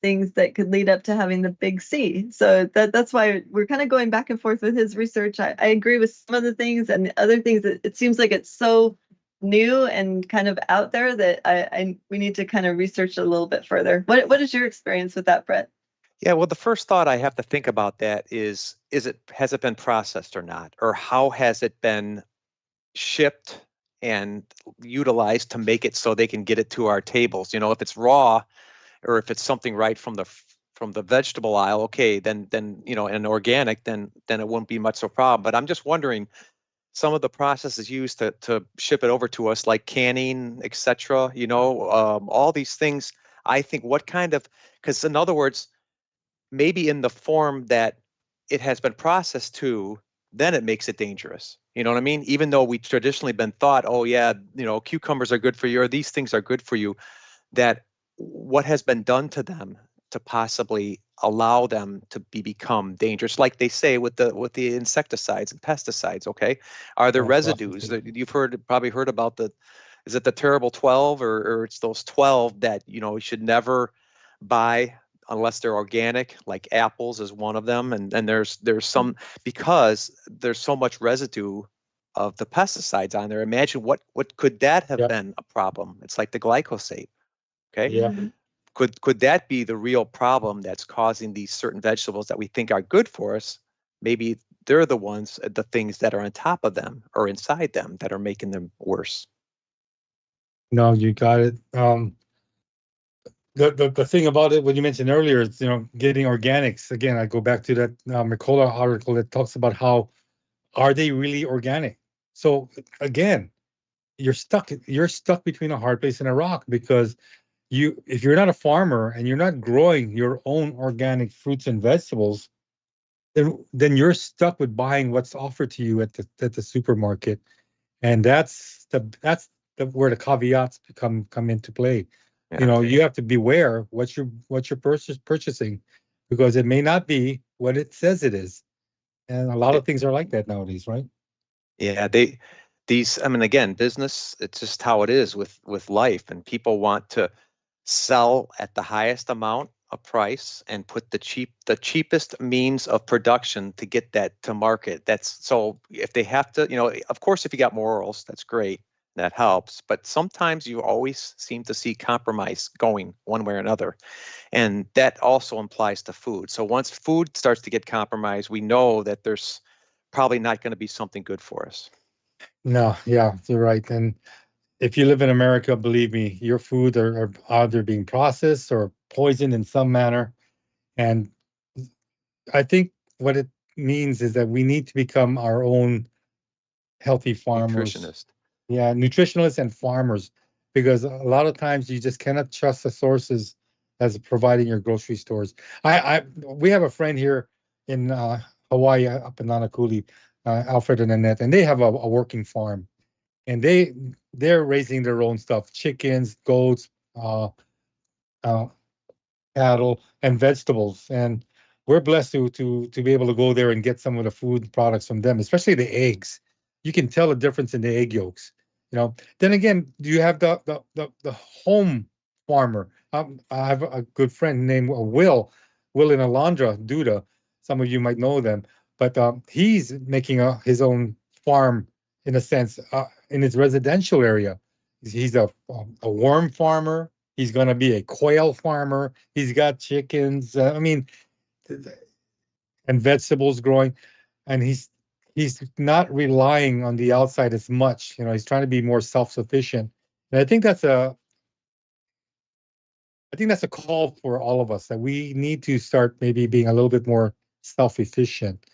things that could lead up to having the big C. So that's why we're kind of going back and forth with his research. I agree with some of the things, and the other things that it seems like it's so new and kind of out there that we need to kind of research a little bit further. What is your experience with that, Brett? Yeah, well, the first thought I have to think about that is has it been processed or not? Or how has it been shipped and utilized to make it so they can get it to our tables? If it's raw, or if it's something right from the vegetable aisle, okay, then and organic, then it wouldn't be much of a problem. But I'm just wondering, some of the processes used to ship it over to us, like canning, etc., all these things, I think because in other words, maybe in the form that it has been processed to, then it makes it dangerous. You know what I mean? Even though we traditionally been thought, oh yeah, cucumbers are good for you, or these things are good for you, that what has been done to them to possibly allow them to become dangerous, like they say with the insecticides and pesticides. Okay, are there residues that you've probably heard about? Is it the terrible 12, or it's those 12 that you should never buy unless they're organic, like apples is one of them, and there's some, because there's so much residue of the pesticides on there. Imagine what could that have Yep. been a problem? It's like the glyphosate. Okay. Yeah. Could that be the real problem that's causing these certain vegetables that we think are good for us? Maybe they're the ones, the things that are on top of them or inside them that are making them worse. No, you got it. The thing about it, what you mentioned earlier, is getting organics. Again, I go back to that Mercola article that talks about how are they really organic? So again, you're stuck between a hard place and a rock, because if you're not a farmer and you're not growing your own organic fruits and vegetables, then you're stuck with buying what's offered to you at the supermarket, and that's where the caveats come into play. Yeah. You have to beware what you're purchasing, because it may not be what it says it is, and a lot of things are like that nowadays, right? Yeah, I mean, again, business, it's just how it is with life, and people want to sell at the highest amount of price and put the cheapest means of production to get that to market. So if they have to, of course, if you got morals, that's great, that helps, but sometimes you always seem to see compromise going one way or another, and that also applies to food. So once food starts to get compromised, we know that there's probably not going to be something good for us. No, yeah, you're right. And if you live in America, believe me, your food are either being processed or poisoned in some manner. And I think what it means is that we need to become our own healthy farmers. Nutritionist. Yeah, nutritionalists and farmers, because a lot of times you just cannot trust the sources as providing your grocery stores. We have a friend here in Hawaii, up in Nanakuli, Alfred and Annette, and they have a working farm, and they're raising their own stuff: chickens, goats, cattle, and vegetables. And we're blessed to be able to go there and get some of the food products from them, especially the eggs. You can tell the difference in the egg yolks. Then again, you have the home farmer. I have a good friend named Will in Alondra, Duda. Some of you might know them, but he's making his own farm, in a sense, in his residential area. He's a worm farmer. He's going to be a quail farmer. He's got chickens. And vegetables growing, and he's not relying on the outside as much. He's trying to be more self-sufficient, and I think that's a call for all of us, that we need to start maybe being a little bit more self-efficient.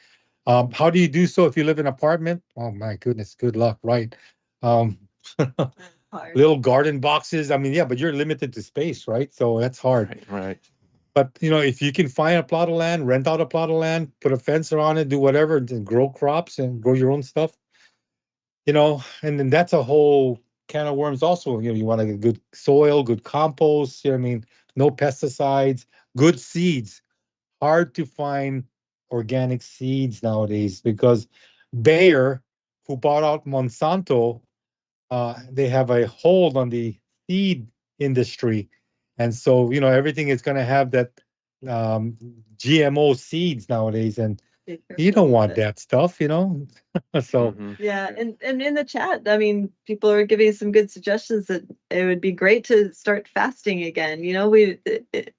How do you do so if you live in an apartment? Oh my goodness, good luck, right? Little garden boxes. Yeah, but you're limited to space, right? So that's hard. Right. But if you can find a plot of land, rent out a plot of land, put a fence around it, do whatever, and grow crops and grow your own stuff, and then that's a whole can of worms also. You want to get good soil, good compost, no pesticides, good seeds. Hard to find organic seeds nowadays, because Bayer, who bought out Monsanto, they have a hold on the seed industry. And so, everything is going to have that GMO seeds nowadays, and you don't want that stuff, So yeah, and in the chat, people are giving some good suggestions that it would be great to start fasting again. A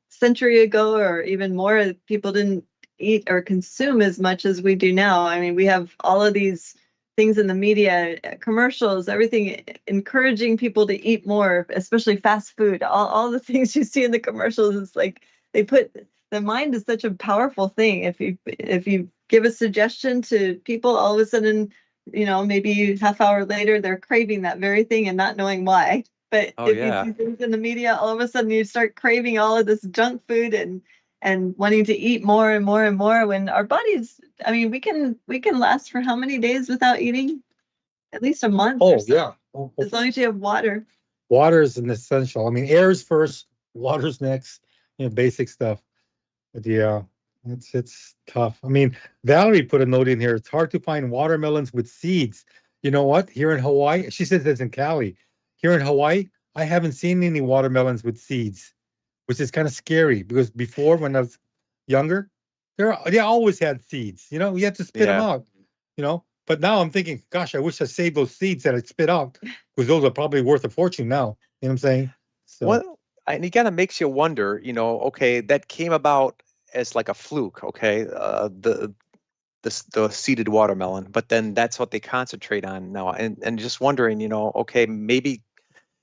century ago or even more, people didn't eat or consume as much as we do now. We have all of these things in the media, commercials, everything encouraging people to eat more, especially fast food. All the things you see in the commercials, it's like the mind is such a powerful thing. If you give a suggestion to people, all of a sudden, maybe half hour later, they're craving that very thing and not knowing why. But if you see things in the media, all of a sudden you start craving all of this junk food and wanting to eat more and more and more, when our bodies, we can last for how many days without eating? At least a month. Oh, or so, yeah. as long as you have water. Water is an essential. Air's first, water's next, basic stuff. But yeah, it's tough. Valerie put a note in here. It's hard to find watermelons with seeds. You know what? Here in Hawaii, she says it's in Cali. Here in Hawaii, I haven't seen any watermelons with seeds, which is kind of scary, because before, when I was younger, they always had seeds. You had to spit them out. But now I'm thinking, gosh, I wish I saved those seeds that I spit out, because those are probably worth a fortune now. You know what I'm saying? So Well, and it kind of makes you wonder, okay, that came about as like a fluke, okay, the seeded watermelon, but then that's what they concentrate on now, and just wondering, okay, maybe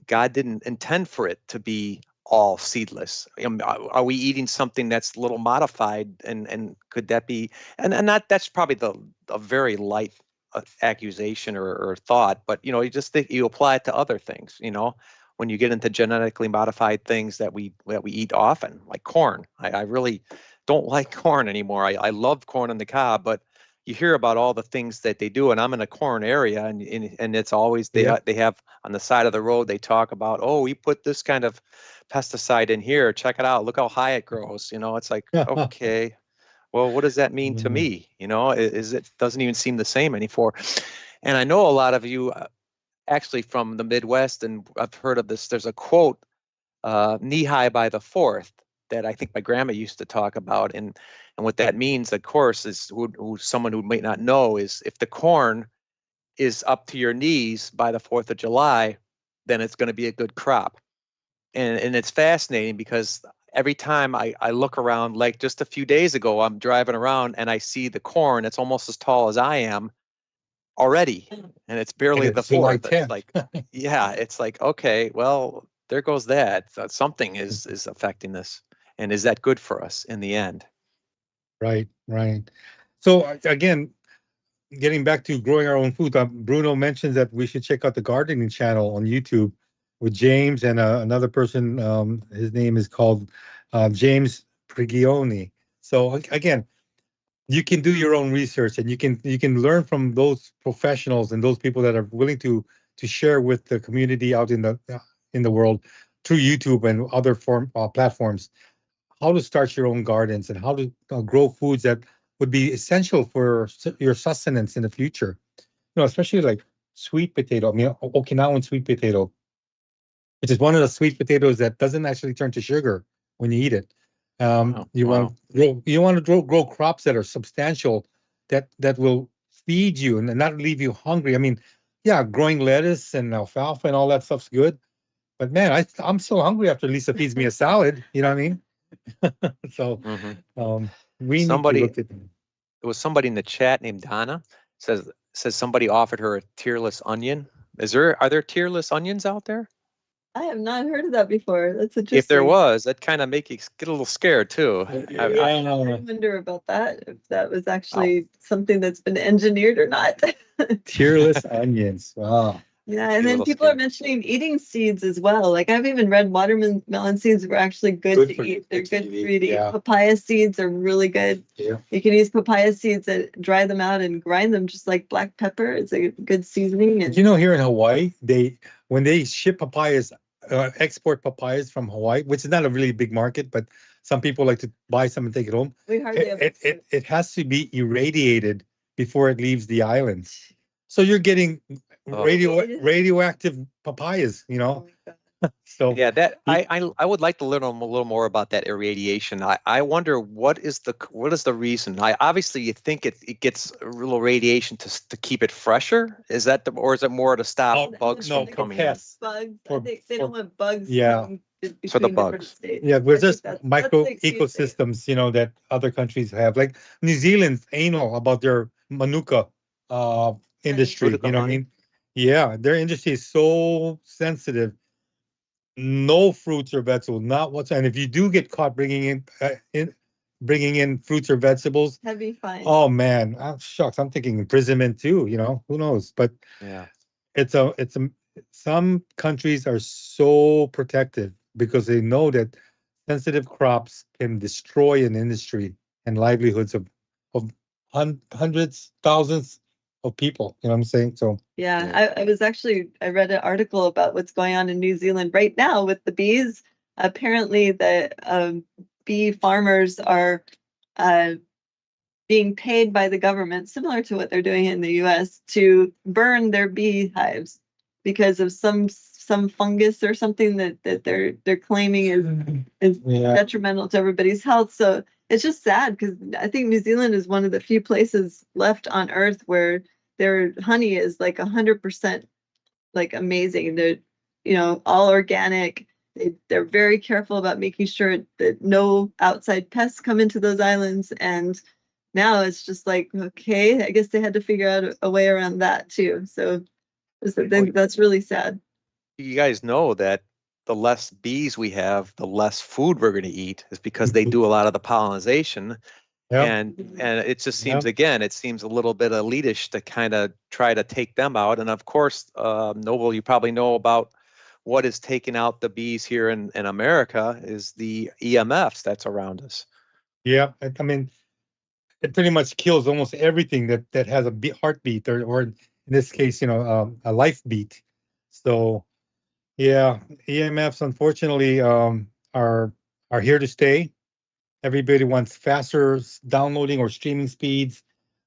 God didn't intend for it to be all seedless. Are we eating something that's a little modified, and could that be, and that's probably a very light accusation or thought, but you just think you apply it to other things, when you get into genetically modified things that we eat often, like corn. I really don't like corn anymore. I love corn on the cob, but you hear about all the things that they do, and I'm in a corn area, and it's always they have on the side of the road, they talk about, oh, we put this kind of pesticide in here. Check it out. Look how high it grows. It's like, okay, well, what does that mean to me? It doesn't even seem the same anymore. And I know a lot of you actually from the Midwest, and I've heard of this. There's a quote, knee high by the fourth, that I think my grandma used to talk about. And what that means, of course, is someone who might not know, is if the corn is up to your knees by the 4th of July, then it's going to be a good crop. And it's fascinating because every time I look around, like just a few days ago, I'm driving around and I see the corn. It's almost as tall as I am already, and it's barely the 4th. It's like, yeah, it's like, okay, well, there goes that. Something is affecting this. And is that good for us in the end? Right. So again, getting back to growing our own food, Bruno mentions that we should check out the gardening channel on YouTube with James and another person. His name is called James Prigioni. So again, you can do your own research, and you can learn from those professionals and those people that are willing to share with the community out in the world through YouTube and other platforms, how to start your own gardens and how to grow foods that would be essential for your sustenance in the future. Especially like sweet potato. I mean, Okinawan sweet potato, which is one of the sweet potatoes that doesn't actually turn to sugar when you eat it. You want to grow crops that are substantial, that will feed you and not leave you hungry. I mean, yeah, growing lettuce and alfalfa and all that stuff's good, but man, I'm so hungry after Lisa feeds me a salad. You know what I mean? So we need to look at them. There was somebody in the chat named Donna says somebody offered her a tearless onion. Are there tearless onions out there? I have not heard of that before. That's interesting. If there was, that kind of make you get a little scared too. I wonder about that, if that was actually something that's been engineered or not. Tearless onions. Wow. Yeah, and then people are mentioning eating seeds as well. Like I've even read watermelon seeds were actually good to eat. They're good for you to eat. Papaya seeds are really good. Yeah. You can use papaya seeds and dry them out and grind them just like black pepper. It's a good seasoning. And here in Hawaii, when they ship papayas, export papayas from Hawaii, which is not a really big market, but some people like to buy some and take it home. We hardly have it has to be irradiated before it leaves the island. So you're getting radioactive papayas, So yeah, that I would like to learn a little more about that irradiation. I wonder what is the reason. Obviously you think it gets a little radiation to keep it fresher. Is that or is it more to stop bugs from coming in? Bugs. They don't want bugs. Yeah. For the bugs. Yeah, we're just micro ecosystems, that other countries have. Like New Zealand's anal about their manuka industry. You know what I mean? Yeah, their industry is so sensitive. No fruits or vegetables, not whatsoever. And if you do get caught bringing in fruits or vegetables, heavy fine. Oh man, shucks, I'm thinking imprisonment too. Who knows? But yeah, some countries are so protective because they know that sensitive crops can destroy an industry and livelihoods of hundreds, thousands of people. You know what I'm saying? So yeah, I read an article about what's going on in New Zealand right now with the bees. Apparently the bee farmers are being paid by the government, similar to what they're doing in the US, to burn their beehives because of some fungus or something that they're claiming is detrimental to everybody's health. So it's just sad because I think New Zealand is one of the few places left on Earth where their honey is like 100% like amazing. They're, all organic. They're very careful about making sure that no outside pests come into those islands. And now it's just like, okay, I guess they had to figure out a way around that too. So that's really sad. You guys know that the less bees we have, the less food we're going to eat, is because they do a lot of the pollination. Yep. And it just seems, Yep. again, it seems a little bit elitish to kind of try to take them out. And of course, Noble, you probably know about what is taking out the bees here in America is the EMFs that's around us. Yeah, I mean, it pretty much kills almost everything that has a heartbeat or in this case, a life beat. So, yeah, EMFs unfortunately are here to stay. Everybody wants faster downloading or streaming speeds.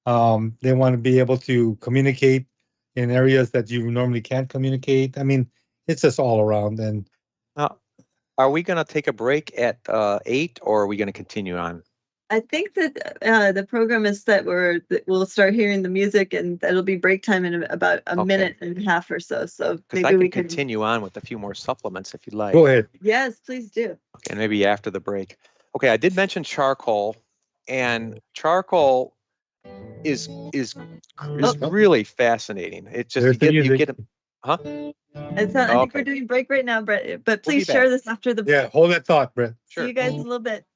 They want to be able to communicate in areas that you normally can't communicate. I mean, it's just all around. And are we going to take a break at 8, or are we going to continue on? I think that the program is that we'll start hearing the music, and that'll be break time in about a minute and a half or so. So maybe we can continue on with a few more supplements if you'd like. Go ahead. Yes, please do. Okay, and maybe after the break. Okay, I did mention charcoal, and charcoal is really fascinating. It's just you get them, huh? I think we're doing break right now, Brett. But please share this after the break. Yeah, hold that thought, Brett. Sure. See you guys in a little bit.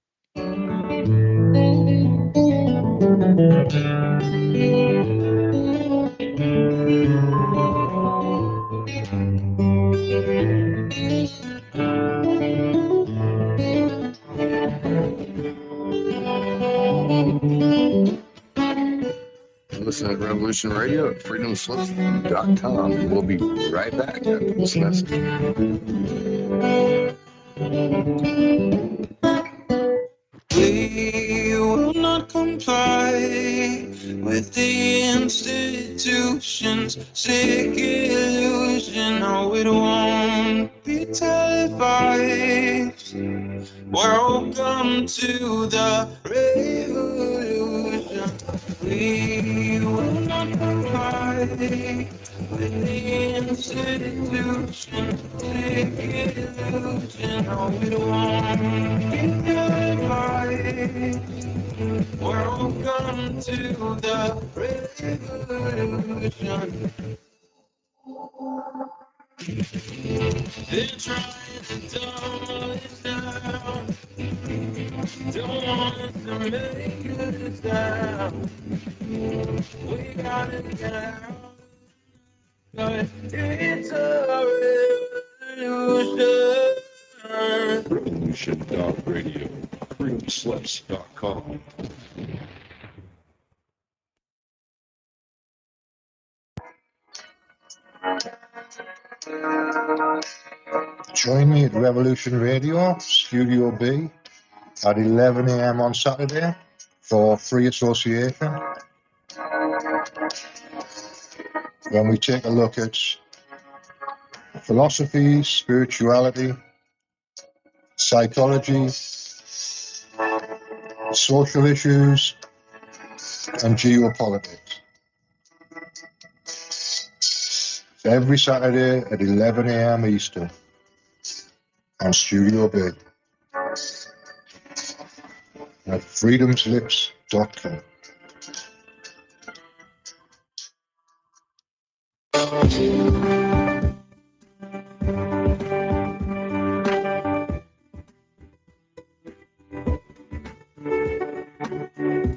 Listen to Revolution Radio at freedomslips.com. We'll be right back after this message. We will not comply with the institution's sick illusion. No, it won't be televised. Welcome to the revolution. We will not comply with the institution's sick illusion. No, it won't be televised. Welcome to the revolution. They're trying to dumb us down. Don't want us to make a sound. We gotta get out. But it's a revolution. Revolution.radio, freedomslips.com. Join me at Revolution Radio, Studio B, at 11 a.m. on Saturday for free association, when we take a look at philosophy, spirituality, psychology, social issues, and geopolitics. Every Saturday at 11 a.m. Eastern on Studio B at freedomslips.com.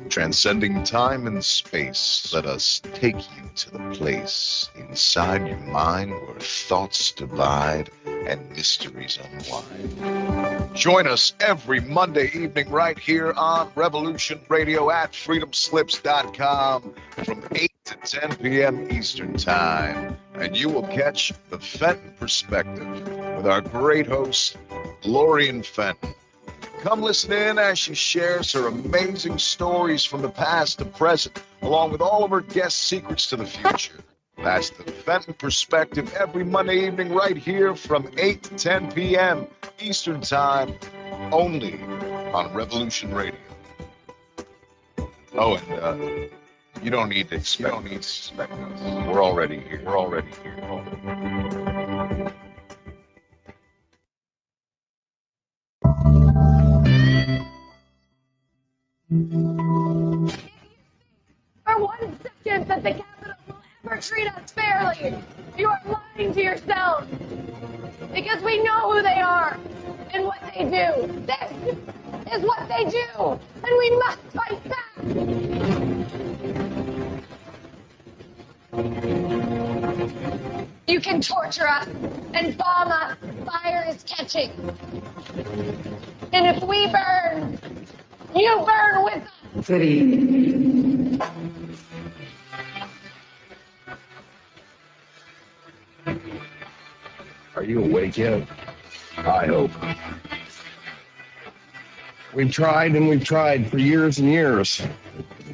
Transcending time and space, let us take you to the place inside your mind where thoughts divide and mysteries unwind. Join us every Monday evening right here on Revolution Radio at freedomslips.com from 8 to 10 p.m. Eastern Time. And you will catch the Fenton Perspective with our great host, Lorian Fenton. Come listen in as she shares her amazing stories from the past to present, along with all of her guest secrets to the future. That's the Fenton Perspective every Monday evening right here from 8 to 10 p.m. Eastern Time, only on Revolution Radio. Oh, and You don't need to expect us. We're already here. We're already here. For 1 second that the Capitol will ever treat us fairly, you are lying to yourselves. Because we know who they are and what they do. This is what they do, and we must fight back. You can torture us and bomb us. Fire is catching. And if we burn, you burn with us. Good evening. Are you awake yet? I hope. We've tried and we've tried for years and years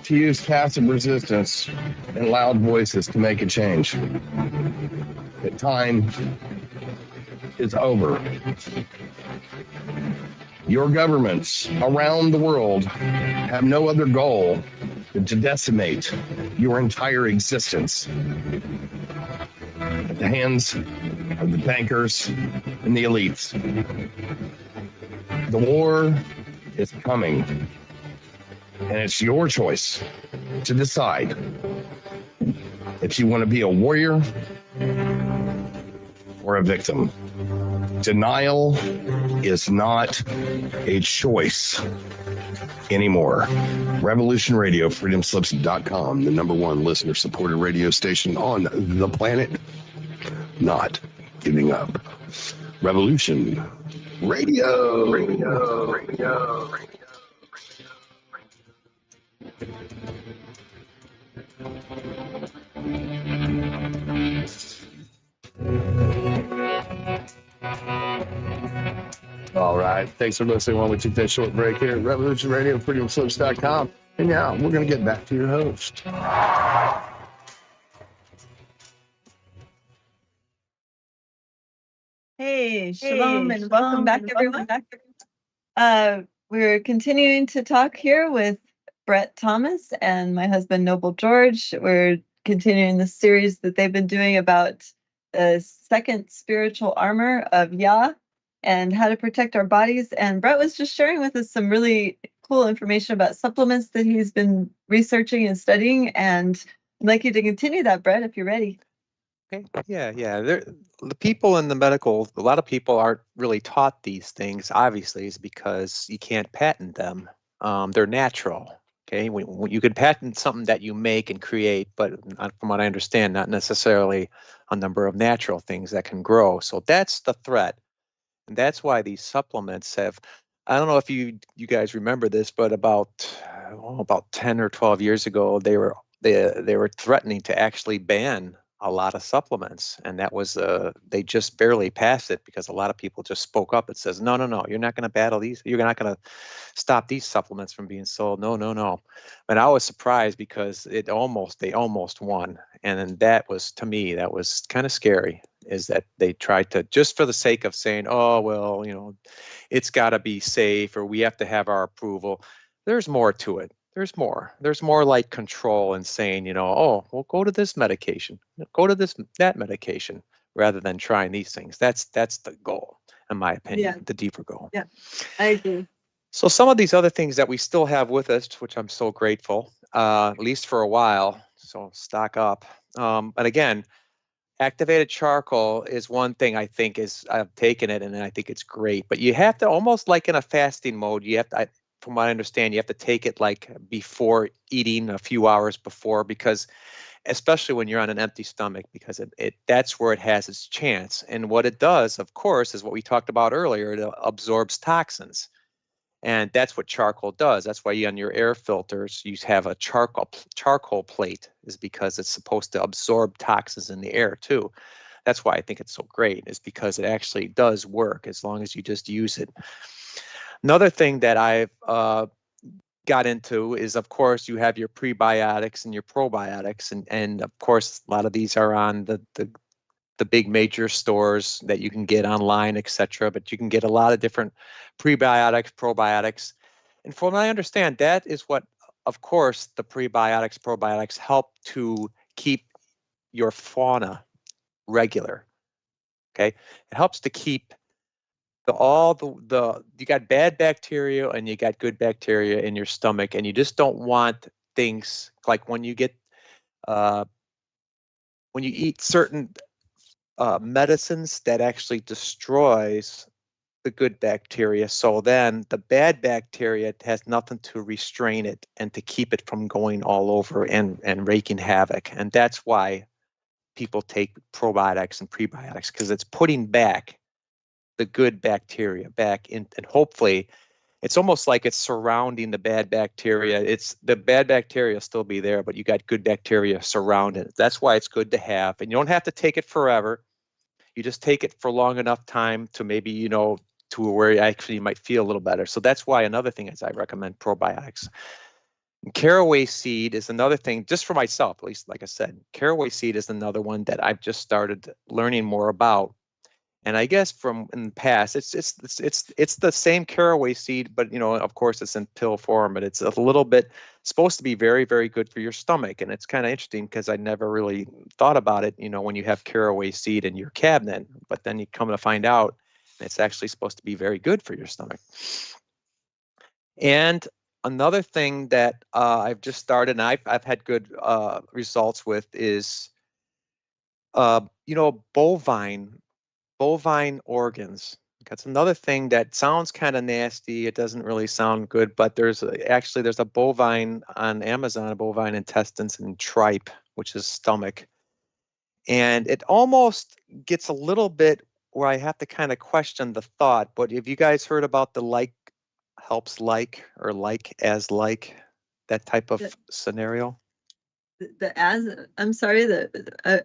to use passive resistance and loud voices to make a change. The time is over. Your governments around the world have no other goal than to decimate your entire existence at the hands of the bankers and the elites. The war is coming, and it's your choice to decide if you want to be a warrior or a victim. Denial is not a choice anymore. Revolution Radio, freedomslips.com, the #1 listener-supported radio station on the planet. Not giving up. Revolution Radio. Radio. All right. Thanks for listening while we took that short break here at Revolution Radio, freedomslips.com. And now we're going to get back to your host. Hey, shalom, and welcome back, everyone. We're continuing to talk here with Brett Thomas and my husband, Noble George. We're continuing the series that they've been doing about the second spiritual armor of Yah and how to protect our bodies. And Brett was just sharing with us some really cool information about supplements that he's been researching and studying. And I'd like you to continue that, Brett, if you're ready. Okay. Yeah. The people in the medical, a lot of people aren't really taught these things, obviously, is because you can't patent them. They're natural. Okay. When you can patent something that you make and create, but from what I understand, not necessarily a number of natural things that can grow. So that's the threat. And that's why these supplements have, I don't know if you guys remember this, but about 10 or 12 years ago, they were threatening to actually ban a lot of supplements, and that was they just barely passed it because a lot of people just spoke up and says, no, you're not going to battle these, you're not going to stop these supplements from being sold. No. And I was surprised because they almost won. And then that was, to me, that was kind of scary, is that they tried to, just for the sake of saying, oh, well, it's got to be safe, or we have to have our approval. There's more to it. There's more like control and saying, oh, well, go to this medication, go to that medication, rather than trying these things. That's the goal, in my opinion, the deeper goal. Yeah, I agree. So some of these other things that we still have with us, which I'm so grateful, at least for a while, so stock up. But again, activated charcoal is one thing I think I've taken it and I think it's great, but you have to, almost like in a fasting mode, you have to, from what I understand, you have to take it like before eating, a few hours before, because especially when you're on an empty stomach, because that's where it has its chance. And what it does, of course, is what we talked about earlier. It absorbs toxins. And that's what charcoal does. That's why on your air filters, you have a charcoal plate, is because it's supposed to absorb toxins in the air too. That's why I think it's so great, is because it actually does work as long as you just use it. Another thing that I've got into is, of course, you have your prebiotics and your probiotics, and of course, a lot of these are on the big major stores that you can get online, etc. But you can get a lot of different prebiotics, probiotics, and from what I understand, that is what of course, the prebiotics, probiotics help to keep your fauna regular. Okay, it helps to keep you got bad bacteria and you got good bacteria in your stomach, and you just don't want things like when you get when you eat certain medicines that actually destroys the good bacteria. So then the bad bacteria has nothing to restrain it and to keep it from going all over and wreaking havoc. And that's why people take probiotics and prebiotics, because it's putting back the good bacteria back in, and hopefully it's almost like it's surrounding the bad bacteria. It's the bad bacteria will still be there, but you got good bacteria surrounding it. That's why it's good to have. And you don't have to take it forever. You just take it for long enough time to maybe, you know, to where you actually might feel a little better. So that's why another thing is I recommend probiotics. And caraway seed is another thing, just for myself, at least, like I said, caraway seed is another one that I've just started learning more about. And I guess from in the past, it's the same caraway seed, but you know, of course, it's in pill form, but it's a little bit supposed to be very, very good for your stomach. And it's kind of interesting because I never really thought about it, you know, when you have caraway seed in your cabinet, but then you come to find out it's actually supposed to be very good for your stomach. And another thing that I've just started, and I've had good results with, is you know, bovine organs. That's another thing that sounds kind of nasty. It doesn't really sound good, but there's a bovine on Amazon, bovine intestines and tripe, which is stomach. And it almost gets a little bit where I have to kind of question the thought, but have you guys heard about the like helps like, or like as like, that type of scenario? I'm sorry,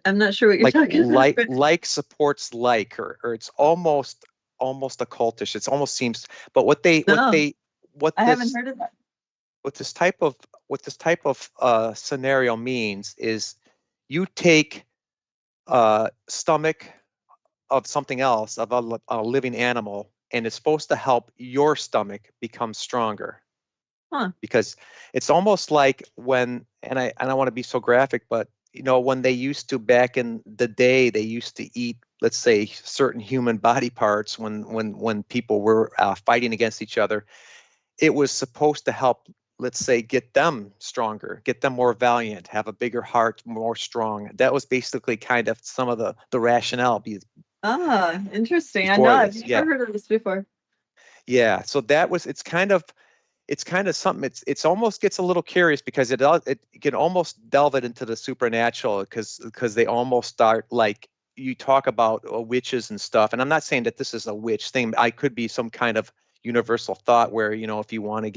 I'm not sure what you're Like talking about. like supports like, or it's almost occultish. It almost seems, but I haven't heard of that. What this type of scenario means is you take stomach of something else, of a living animal, and it's supposed to help your stomach become stronger. Huh. Because it's almost like when, and I don't want to be so graphic, but you know, when they used to, back in the day, they used to eat, let's say, certain human body parts when people were fighting against each other. It was supposed to help, let's say, get them stronger, get them more valiant, have a bigger heart, more strong. That was basically kind of some of the rationale. Ah, interesting. I Before know, this, I've never heard of this before. Yeah, so that was, it's kind of something. It's almost gets a little curious because it can almost delve it into the supernatural, because they almost start, like, you talk about witches and stuff. And I'm not saying that this is a witch thing. I could be some kind of universal thought where, you know, if you want to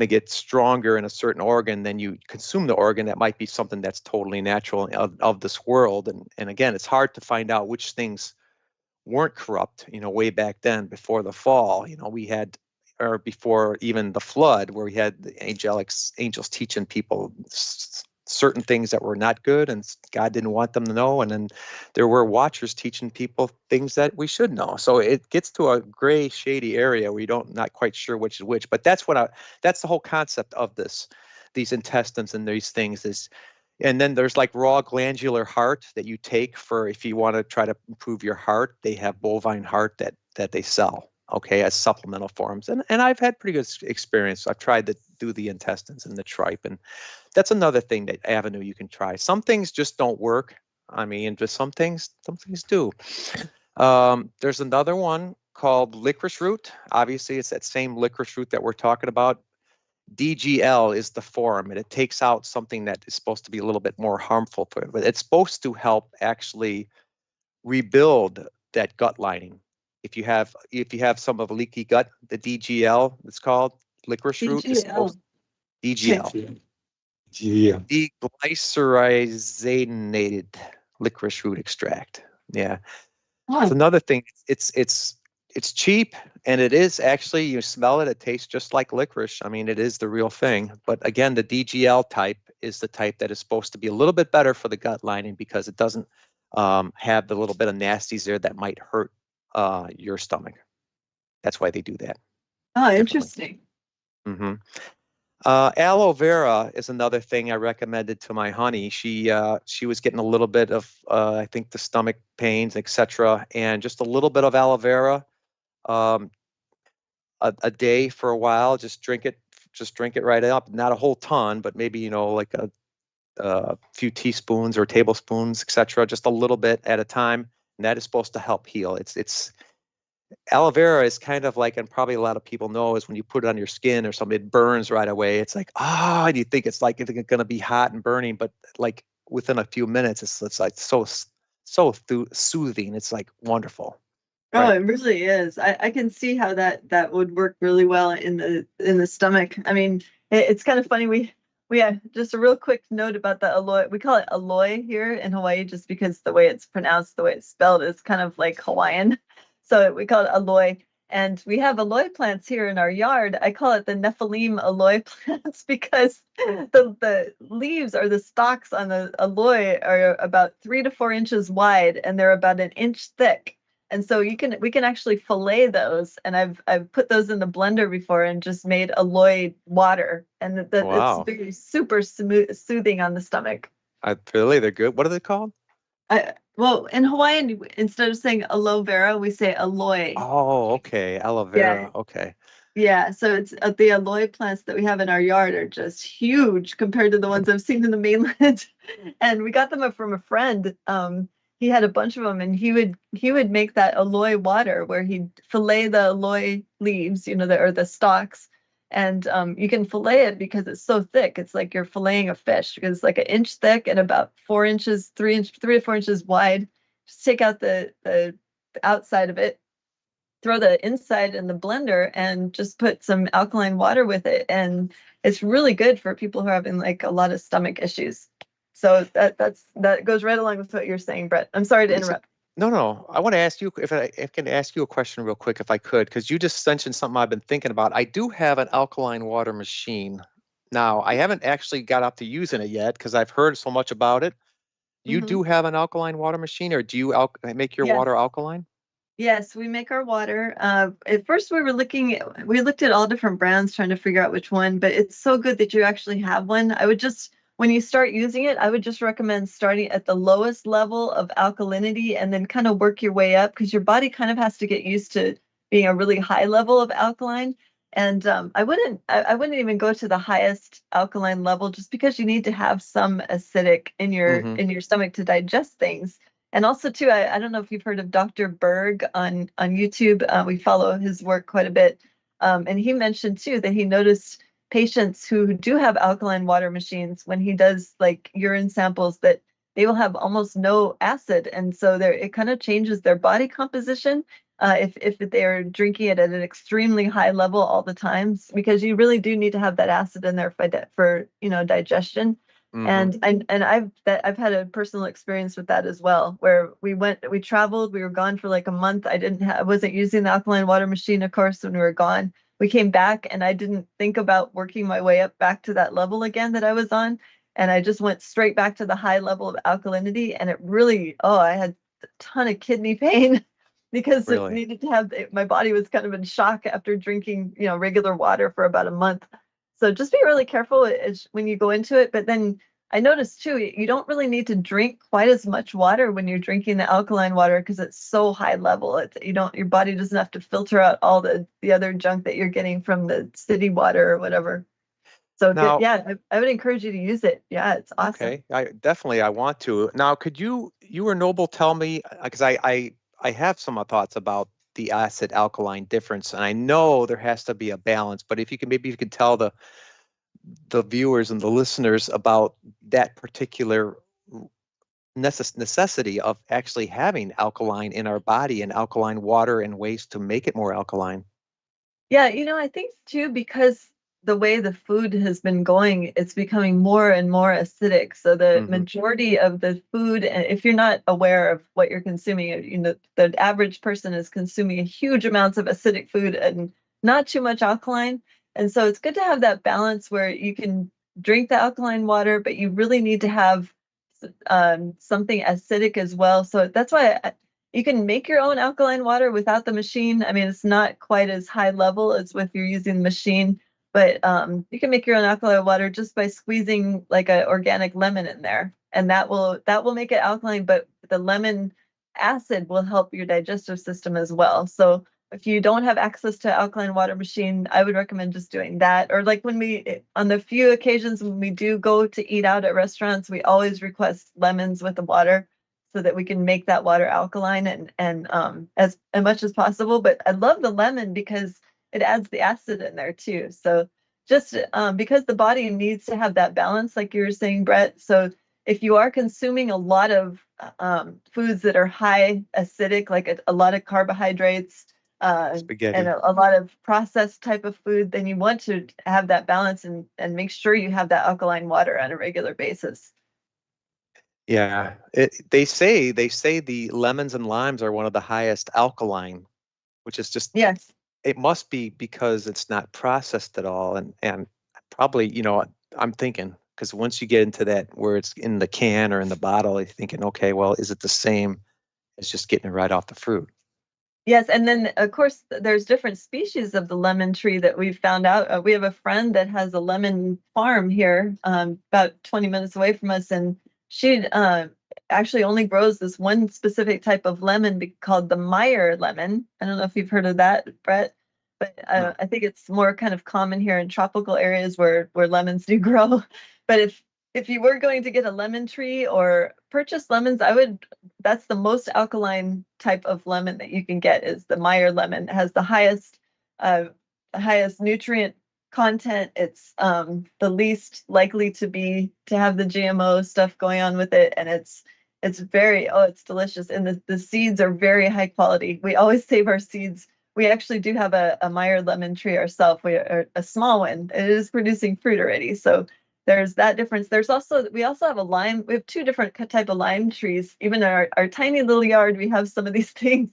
get stronger in a certain organ, then you consume the organ. That might be something that's totally natural of this world. And again, it's hard to find out which things weren't corrupt, you know, way back then before the fall. You know, we had, or before even the flood, where we had the angels teaching people certain things that were not good and God didn't want them to know. And then there were watchers teaching people things that we should know. So it gets to a gray, shady area where you not quite sure which is which. But that's that's the whole concept of these intestines and these things is. And then there's like raw glandular heart that you take for, if you want to try to improve your heart. They have bovine heart that they sell, okay, as supplemental forms. And I've had pretty good experience. I've tried to do the intestines and the tripe, and that's another thing, that avenue you can try. Some things just don't work. I mean, just some things do. There's another one called licorice root. Obviously, it's that same licorice root that we're talking about. DGL is the form, and it takes out something that is supposed to be a little bit more harmful for it, but it's supposed to help actually rebuild that gut lining. If you have some of a leaky gut, the DGL, it's called licorice root. DGL. Yeah. Deglycerated licorice root extract. Yeah. Huh. It's another thing. It's cheap, and it is actually, you smell it, it tastes just like licorice. I mean, it is the real thing. But again, the DGL type is the type that is supposed to be a little bit better for the gut lining, because it doesn't have the little bit of nasties there that might hurt your stomach. That's why they do that. Oh, interesting. Mm-hmm. Aloe vera is another thing I recommended to my honey. She was getting a little bit of I think the stomach pains, etc., and just a little bit of aloe vera a day for a while. Just drink it right up. Not a whole ton, but maybe like a few teaspoons or tablespoons, etc. Just a little bit at a time, and that is supposed to help heal. It's aloe vera is kind of like, and probably a lot of people know, is when you put it on your skin or something, it burns right away. It's like, and you think it's like it's going to be hot and burning, but like within a few minutes, it's like so soothing. It's like wonderful. Oh, Right. it really is. I can see how that would work really well in the stomach. I mean, it's kind of funny. We just a real quick note about the aloe. We call it aloe here in Hawaii just because the way it's pronounced, the way it's spelled is kind of like Hawaiian. So we call it aloe. And we have aloe plants here in our yard. I call it the Nephilim aloe plants because the leaves or the stalks on the aloe are about 3 to 4 inches wide and they're about an inch thick. And so we can actually fillet those, and I've put those in the blender before and just made aloe water, and Wow. it's very super soothing on the stomach. Really, they're good. What are they called? Well, in Hawaiian, instead of saying aloe vera, we say aloe. Oh, okay, aloe vera. Yeah. Okay. Yeah, so it's the aloe plants that we have in our yard are just huge compared to the ones I've seen in the mainland, and we got them from a friend. He had a bunch of them, and he would make that aloe water where he'd fillet the aloe leaves, the stalks, and you can fillet it because it's so thick. It's like you're filleting a fish because it's like an inch thick and about 4 inches, 3 to 4 inches wide. Just take out the outside of it, throw the inside in the blender, and just put some alkaline water with it, and it's really good for people who are having like a lot of stomach issues. So that goes right along with what you're saying, Brett. I'm sorry to interrupt. No. I want to ask you if I can ask you a question real quick, if I could, because you just mentioned something I've been thinking about. I do have an alkaline water machine. Now, I haven't actually got up to using it yet because I've heard so much about it. You do have an alkaline water machine, or do you make your water alkaline? Yes, we make our water. At first, we looked at all different brands trying to figure out which one, but it's so good that you actually have one. When you start using it, I would just recommend starting at the lowest level of alkalinity and then kind of work your way up because your body kind of has to get used to being a really high level of alkaline. And I wouldn't even go to the highest alkaline level just because you need to have some acidic in your stomach to digest things. And also too, I don't know if you've heard of Dr. Berg on YouTube. We follow his work quite a bit. And he mentioned too that he noticed patients who do have alkaline water machines, when he does like urine samples, that they will have almost no acid. And so it kind of changes their body composition if they're drinking it at an extremely high level all the time, because you really do need to have that acid in there for digestion. And I've had a personal experience with that as well, where we traveled, we were gone for like a month. I wasn't using the alkaline water machine, of course, when we were gone. We came back and I didn't think about working my way up back to that level again that I was on. And I just went straight back to the high level of alkalinity. And it really, I had a ton of kidney pain because it needed to have, my body was kind of in shock after drinking, regular water for about a month. So just be really careful when you go into it. But then I noticed too, you don't really need to drink quite as much water when you're drinking the alkaline water because it's so high level. Your body doesn't have to filter out all the other junk that you're getting from the city water or whatever. So now, I would encourage you to use it. Yeah, it's awesome. Okay, I want to. Now, could you or Noble tell me, because I have some thoughts about the acid alkaline difference, and I know there has to be a balance, but if you could tell the viewers and the listeners about that particular necessity of actually having alkaline in our body and alkaline water and ways to make it more alkaline. Yeah, I think too, because the way the food has been going, it's becoming more and more acidic. So the majority of the food, and if you're not aware of what you're consuming, the average person is consuming huge amounts of acidic food and not too much alkaline. And so it's good to have that balance where you can drink the alkaline water, but you really need to have something acidic as well. So that's why you can make your own alkaline water without the machine. I mean, it's not quite as high level as if you're using the machine, But you can make your own alkaline water just by squeezing like an organic lemon in there, and that will make it alkaline. But the lemon acid will help your digestive system as well. So if you don't have access to alkaline water machine, I would recommend just doing that. Or like when on the few occasions when we do go to eat out at restaurants, we always request lemons with the water so that we can make that water alkaline and as much as possible. But I love the lemon because it adds the acid in there too. So just because the body needs to have that balance, like you were saying, Brett. So if you are consuming a lot of foods that are high acidic, like a lot of carbohydrates, Spaghetti. and a lot of processed type of food, then you want to have that balance and make sure you have that alkaline water on a regular basis. Yeah, they say the lemons and limes are one of the highest alkaline, which is just, Yes. it must be because it's not processed at all, and probably, you know, I'm thinking, because once you get into that where it's in the can or in the bottle, you're thinking, okay, well, is it the same as just getting it right off the fruit? Yes, and then of course there's different species of the lemon tree that we've found out. We have a friend that has a lemon farm here, about 20 minutes away from us, and she actually only grows this one specific type of lemon called the Meyer lemon. I don't know if you've heard of that, Brett, but No. I think it's more kind of common here in tropical areas where lemons do grow. But if you were going to get a lemon tree or purchase lemons, that's the most alkaline type of lemon that you can get is the Meyer lemon. It has the highest nutrient content. It's the least likely to have the GMO stuff going on with it, and it's it's delicious. And the seeds are very high quality. We always save our seeds. We actually do have a Meyer lemon tree ourselves. We are a small one. It is producing fruit already, so there's that difference. We also have a lime. We have two different type of lime trees. Even in our tiny little yard, we have some of these things.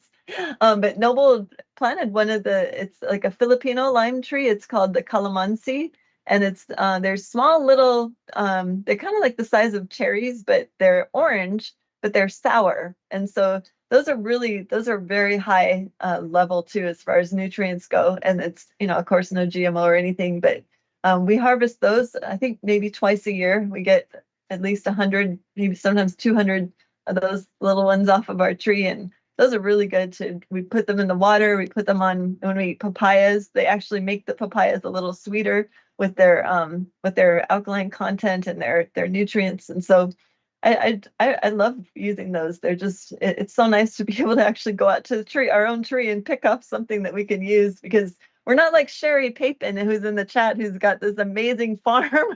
But Noble planted it's like a Filipino lime tree. It's called the calamansi, and they're small little. They're kind of like the size of cherries, but they're orange, but they're sour, and so those are very high level too as far as nutrients go. And it's, of course, no GMO or anything, but we harvest those, I think maybe twice a year. We get at least 100, maybe sometimes 200 of those little ones off of our tree. And those are really good we put them in the water. We put them on when we eat papayas. They actually make the papayas a little sweeter with their alkaline content and their nutrients. And so I love using those. They're just, it's so nice to be able to actually go out to our own tree and pick up something that we can use, because we're not like Sherry Papin, who's in the chat, who's got this amazing farm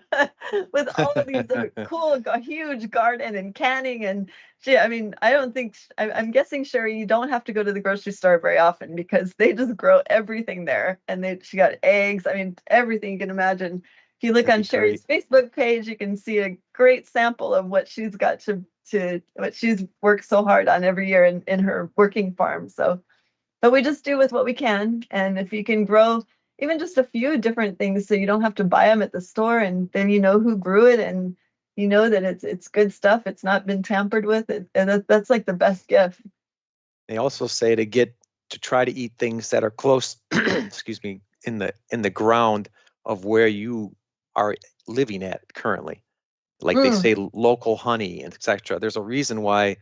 with all of these cool, huge garden and canning. And I'm guessing, Sherry, you don't have to go to the grocery store very often because they just grow everything there. And she got eggs. I mean, everything you can imagine. If you look on Sherry's Facebook page, you can see a great sample of what she's got what she's worked so hard on every year in her working farm. So, but we just do with what we can. And if you can grow even just a few different things, so you don't have to buy them at the store, and then you know who grew it, and you know that it's good stuff. It's not been tampered with. And that's like the best gift. They also say to try to eat things that are close, excuse me, in the ground of where you are living at currently. Like they say, local honey and etc. There's a reason why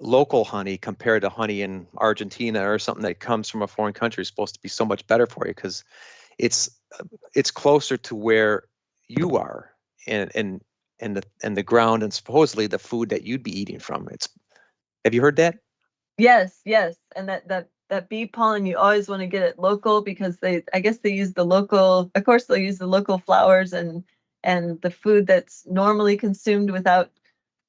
local honey compared to honey in Argentina or something that comes from a foreign country is supposed to be so much better for you, because it's closer to where you are and the ground and supposedly the food that you'd be eating from. Have you heard that? Yes. And that bee pollen, you always want to get it local, because I guess they use the local, of course they'll use the local flowers and the food that's normally consumed without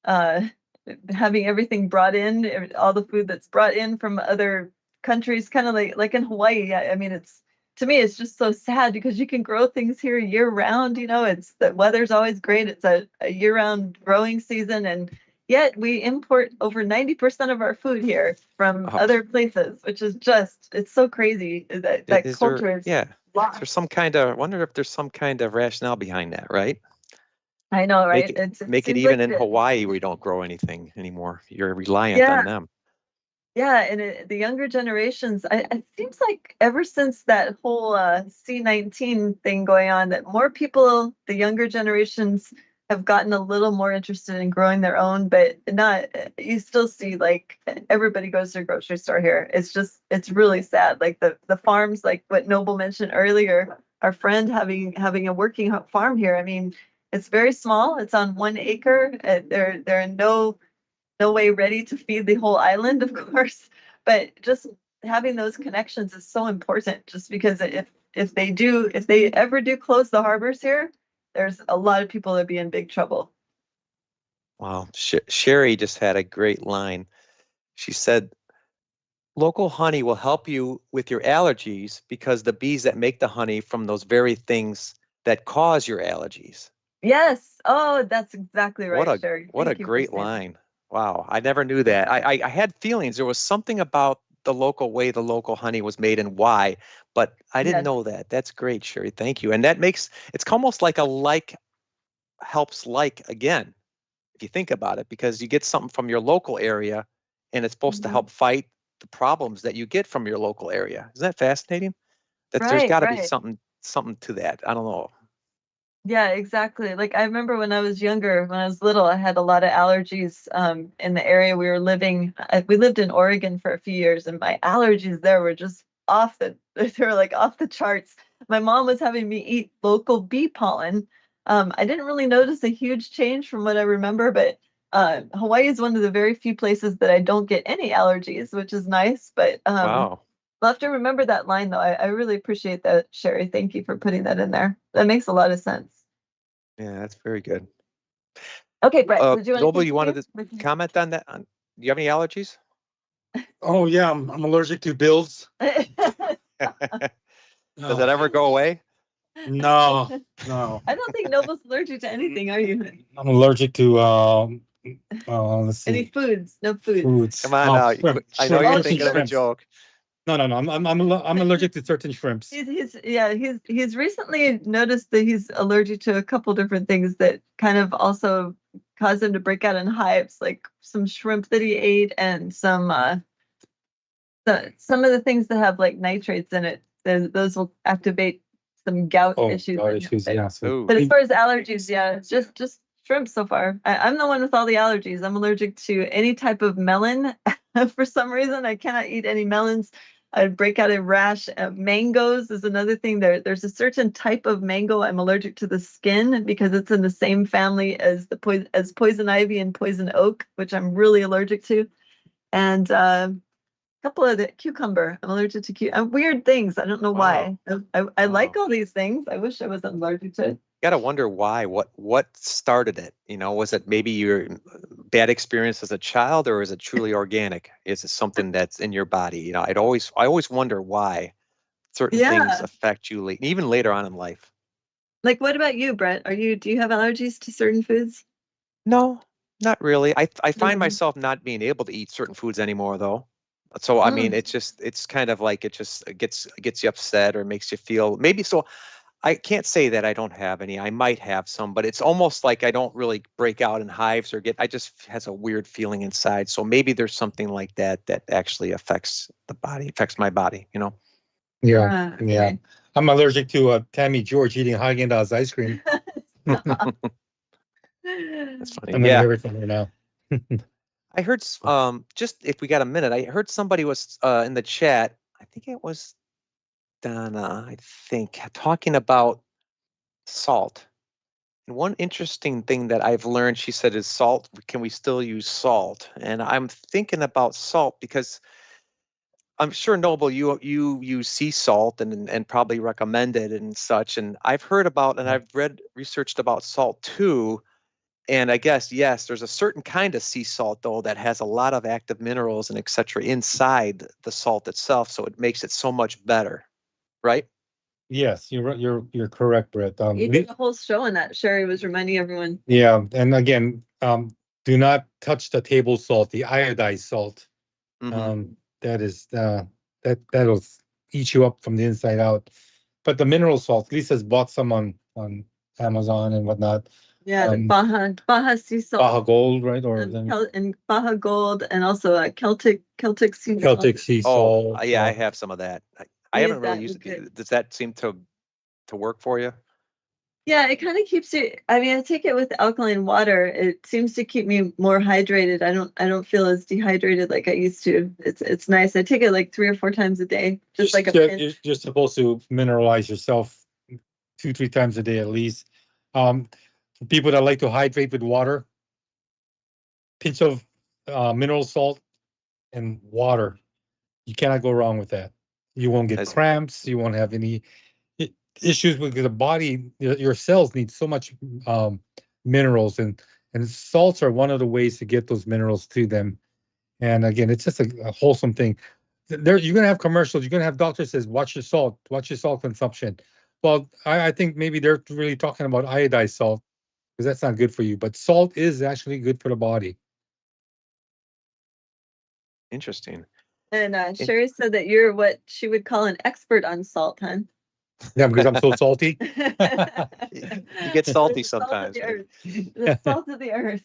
having everything brought in, all the food that's brought in from other countries, kind of like in Hawaii. I mean, to me, it's just so sad because you can grow things here year round. The weather's always great. It's a year-round growing season, and yet we import over 90% of our food here from other places, which is it's so crazy that culture is. Yeah. I wonder if there's some kind of rationale behind that, right? I know, right? Make it even in Hawaii, we don't grow anything anymore. You're reliant on them. Yeah, and the younger generations, it seems like ever since that whole C19 thing going on, that more people, the younger generations, have gotten a little more interested in growing their own, but not, you still see like everybody goes to the grocery store here. It's really sad. Like the farms, like what Noble mentioned earlier, our friend having a working farm here. I mean, it's very small. It's on 1 acre. They're in no way ready to feed the whole island, of course, but just having those connections is so important. Just because if they ever do close the harbors here, there's a lot of people that be in big trouble. Wow. Sherry just had a great line. She said, local honey will help you with your allergies because the bees that make the honey from those very things that cause your allergies. Yes. Oh, that's exactly right, What a Sherry. what a Thank you for great saying that. line. Wow. I never knew that. I had feelings there was something about the local way the local honey was made and why, but I didn't Yes. know that. That's great, Sherry. Thank you. And that makes it's almost like a like helps like again, if you think about it, because you get something from your local area and it's supposed to Mhm. help fight the problems that you get from your local area. Isn't that fascinating? There's Right, got to be right. something to that. I don't know. Yeah, exactly. Like I remember when I was younger, when I was little, I had a lot of allergies in the area we were living. We lived in Oregon for a few years, and my allergies there were just off the they were like off the charts. My mom was having me eat local bee pollen. I didn't really notice a huge change from what I remember, but Hawaii is one of the very few places that I don't get any allergies, which is nice. But Wow. I'll have to remember that line though. I really appreciate that, Sherry. Thank you for putting that in there. That makes a lot of sense. Yeah, that's very good. Okay, Brett, did you want Noble, to you wanted continue? to comment on that? Do you have any allergies? Oh yeah, I'm allergic to bills. Does No, that ever go away? no. I don't think Noble's allergic to anything, are you? I'm allergic to let's Any see, foods? No foods. foods. Come on Oh, now. shrimp, I know shrimp, you're certain thinking of a shrimps. joke. No. I'm allergic to certain shrimps. He's recently noticed that he's allergic to a couple different things that kind of also cause him to break out in hives, like some shrimp that he ate and some of the things that have like nitrates in it. Those will activate some gout Oh, issues. God, in him. issues. Yeah. So Ooh. But as far as allergies, yeah, just shrimp so far. I'm the one with all the allergies. I'm allergic to any type of melon. For some reason, I cannot eat any melons. I break out a rash. Mangoes is another thing. There's a certain type of mango I'm allergic to the skin because it's in the same family as poison ivy and poison oak, which I'm really allergic to. And a couple of the cucumber. I'm allergic to weird things. I don't know why. I like all these things. I wish I wasn't allergic to it. Gotta wonder why. What started it? Was it maybe your bad experience as a child, or is it truly organic? Is it something that's in your body? I always wonder why certain things Yeah. affect you even later on in life. Like, what about you, Brett? Do you have allergies to certain foods? No, not really. I find Mm. myself not being able to eat certain foods anymore, though. So I mean, it's kind of like it gets you upset or makes you feel maybe so. I can't say that I don't have any. I might have some, but it's almost like I don't really break out in hives or I just has a weird feeling inside. So maybe there's something like that actually affects the body, affects my body. yeah, Okay. yeah. I'm allergic to Tammy George eating Haagen-Dazs ice cream. That's funny. I'm in Yeah. everything right now. I heard just if we got a minute, I heard somebody was in the chat. I think it was Donna, I think, talking about salt. And one interesting thing that I've learned, she said, is salt. Can we still use salt? And I'm thinking about salt because I'm sure, Noble, you use sea salt and probably recommend it and such. And I've heard about and I've researched about salt too. And I guess, yes, there's a certain kind of sea salt, though, that has a lot of active minerals and et cetera inside the salt itself. So it makes it so much better, right? Yes, you're correct, Brett. You did a whole show on that. Sherry was reminding everyone. Yeah, and again, do not touch the table salt, the iodized salt. That'll eat you up from the inside out. But the mineral salt, Lisa's bought some on Amazon and whatnot. Yeah, Um, Baja sea salt. Baja Gold, right? Or And Baja Gold, and also Celtic sea Celtic salt. sea Oh, salt. yeah, I have some of that. I Use haven't really that, used okay. it. Does that seem to work for you? Yeah, it kind of keeps you. I mean, I take it with alkaline water. It seems to keep me more hydrated. I don't feel as dehydrated like I used to. It's nice. I take it like 3 or 4 times a day, just like a pinch. You're supposed to mineralize yourself 2, 3 times a day at least. For people that like to hydrate with water, pinch of mineral salt and water. You cannot go wrong with that. You won't get As- cramps. You won't have any issues with the body. Your cells need so much minerals, and salts are one of the ways to get those minerals to them. And again, it's just a wholesome thing. There, you're gonna have commercials. You're gonna have doctors says, watch your salt consumption. Well, I think maybe they're really talking about iodized salt because that's not good for you. But salt is actually good for the body. Interesting. And Sherry said that you're what she would call an expert on salt, huh? Yeah, because I'm so salty. You get salty sometimes. The salt of the earth.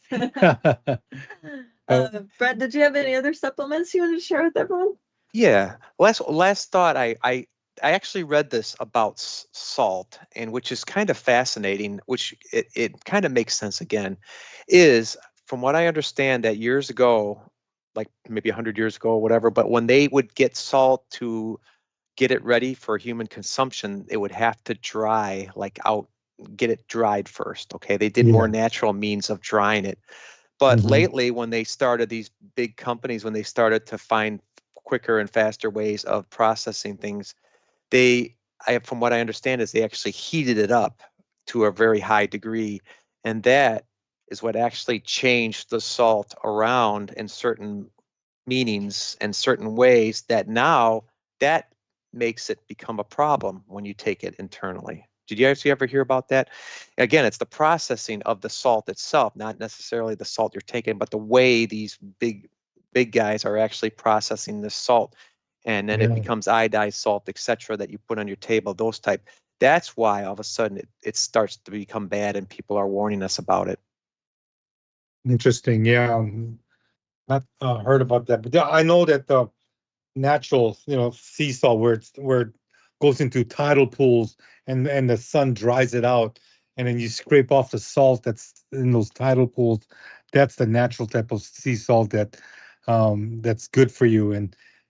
Brett, did you have any other supplements you wanted to share with everyone? Yeah. Last thought. I actually read this about salt, and which is kind of fascinating. Which it kind of makes sense again. Is from what I understand that years ago, like maybe 100 years ago or whatever, but when they would get salt to get it ready for human consumption, it would have to dry like out, get it dried first. Okay. They did more natural means of drying it. But lately, when they started these big companies, when they started to find quicker and faster ways of processing things, from what I understand, is they actually heated it up to a very high degree. And that is what actually changed the salt around in certain meanings and certain ways that now that makes it become a problem when you take it internally. Did you actually ever hear about that? Again, it's the processing of the salt itself, not necessarily the salt you're taking, but the way these big guys are actually processing this salt. And then it becomes iodized salt, etc., that you put on your table, those type. That's why all of a sudden it starts to become bad and people are warning us about it. Interesting. Yeah. Not heard about that, but yeah, I know that the natural, sea salt where it goes into tidal pools and the sun dries it out, and then you scrape off the salt that's in those tidal pools. That's the natural type of sea salt that's good for you.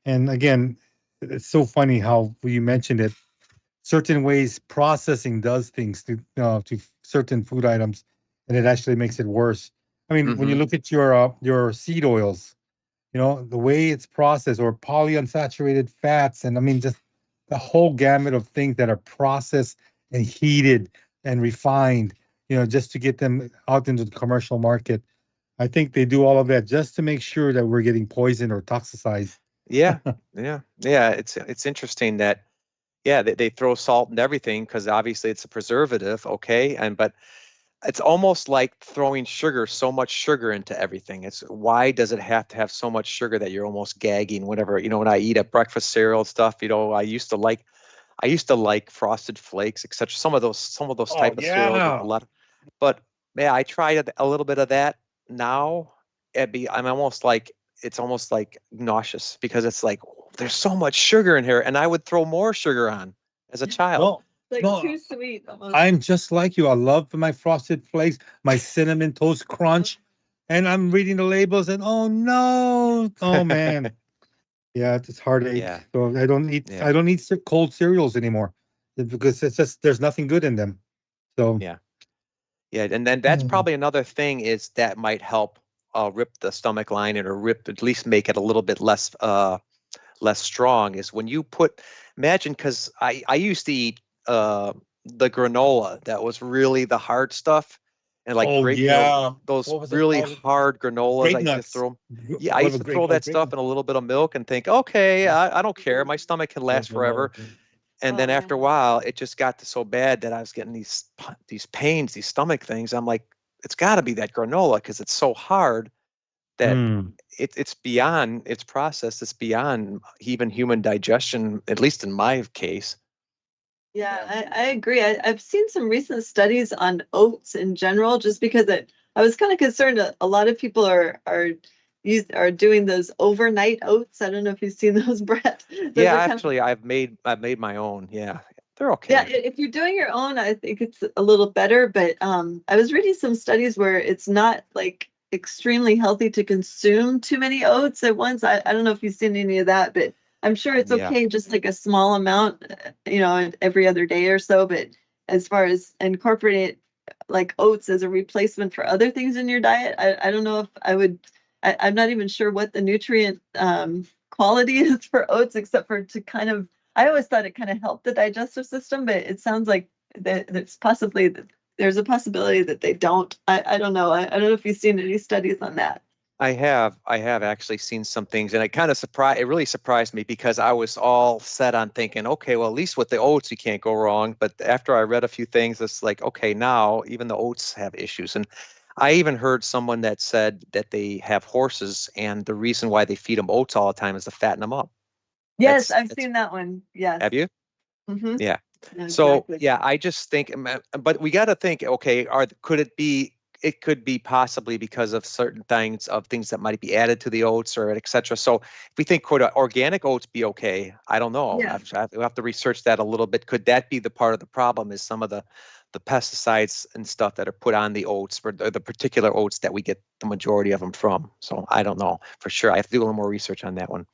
And again, it's so funny how you mentioned it. Certain ways processing does things to certain food items, and it actually makes it worse. I mean, when you look at your seed oils, the way it's processed, or polyunsaturated fats, and I mean just the whole gamut of things that are processed and heated and refined, just to get them out into the commercial market. I think they do all of that just to make sure that we're getting poisoned or toxicized. Yeah. It's interesting that they throw salt in everything because obviously it's a preservative, okay, but it's almost like throwing so much sugar into everything. It's why does it have to have so much sugar that you're almost gagging? Whatever, when I eat a breakfast cereal stuff, I used to like Frosted Flakes, etc. Some of those type of cereals with a lot. But yeah, I tried a little bit of that now. It's almost like nauseous because it's like there's so much sugar in here, and I would throw more sugar on as a child. Like too sweet almost. I'm just like you. I love my Frosted Flakes, my Cinnamon Toast Crunch, and I'm reading the labels, and oh no, oh man, yeah, it's heartache. Yeah. So I don't eat cold cereals anymore because it's just there's nothing good in them. So Yeah, and then that's probably another thing is that might help rip the stomach lining, or at least make it a little bit less strong, is when you imagine, because I used to eat the granola that was really the hard stuff, and like those really hard granolas. I used to throw them. Yeah, I used to throw that stuff in a little bit of milk and think, okay, I don't care, my stomach can last forever. And then after a while, it just got so bad that I was getting these pains, these stomach things. I'm like, it's got to be that granola because it's so hard that it's beyond its process. It's beyond even human digestion, at least in my case. Yeah, I agree. I've seen some recent studies on oats in general, just because I was kind of concerned a lot of people are doing those overnight oats. I don't know if you've seen those, Brett. Those Yeah, are kind of, actually, I've made my own. Yeah, they're yeah, okay. if you're doing your own, I think it's a little better. But I was reading some studies where it's not like extremely healthy to consume too many oats at once. I don't know if you've seen any of that, but I'm sure it's Yeah. okay, just like a small amount, every other day or so. But as far as incorporating like oats as a replacement for other things in your diet, I don't know if I would. I'm not even sure what the nutrient quality is for oats, except for to kind of, I always thought it kind of helped the digestive system, but it sounds like there's a possibility that they don't. I don't know. I don't know if you've seen any studies on that. I have actually seen some things, and it really surprised me because I was all set on thinking, okay, well, at least with the oats you can't go wrong. But after I read a few things, it's like, okay, now even the oats have issues. And I even heard someone that said that they have horses, and the reason why they feed them oats all the time is to fatten them up. Yes, I've That's seen that one. Yes. Have you? Mm-hmm. Yeah. Yeah, So exactly. yeah, I just think, but we got to think, okay, could it be? It could be possibly because of certain things that might be added to the oats or et cetera. So if we think, could organic oats be okay? I don't know. Yeah. We'll have to research that a little bit. Could that be the part of the problem? Is some of the pesticides and stuff that are put on the oats, or the particular oats that we get the majority of them from? So I don't know for sure. I have to do a little more research on that one.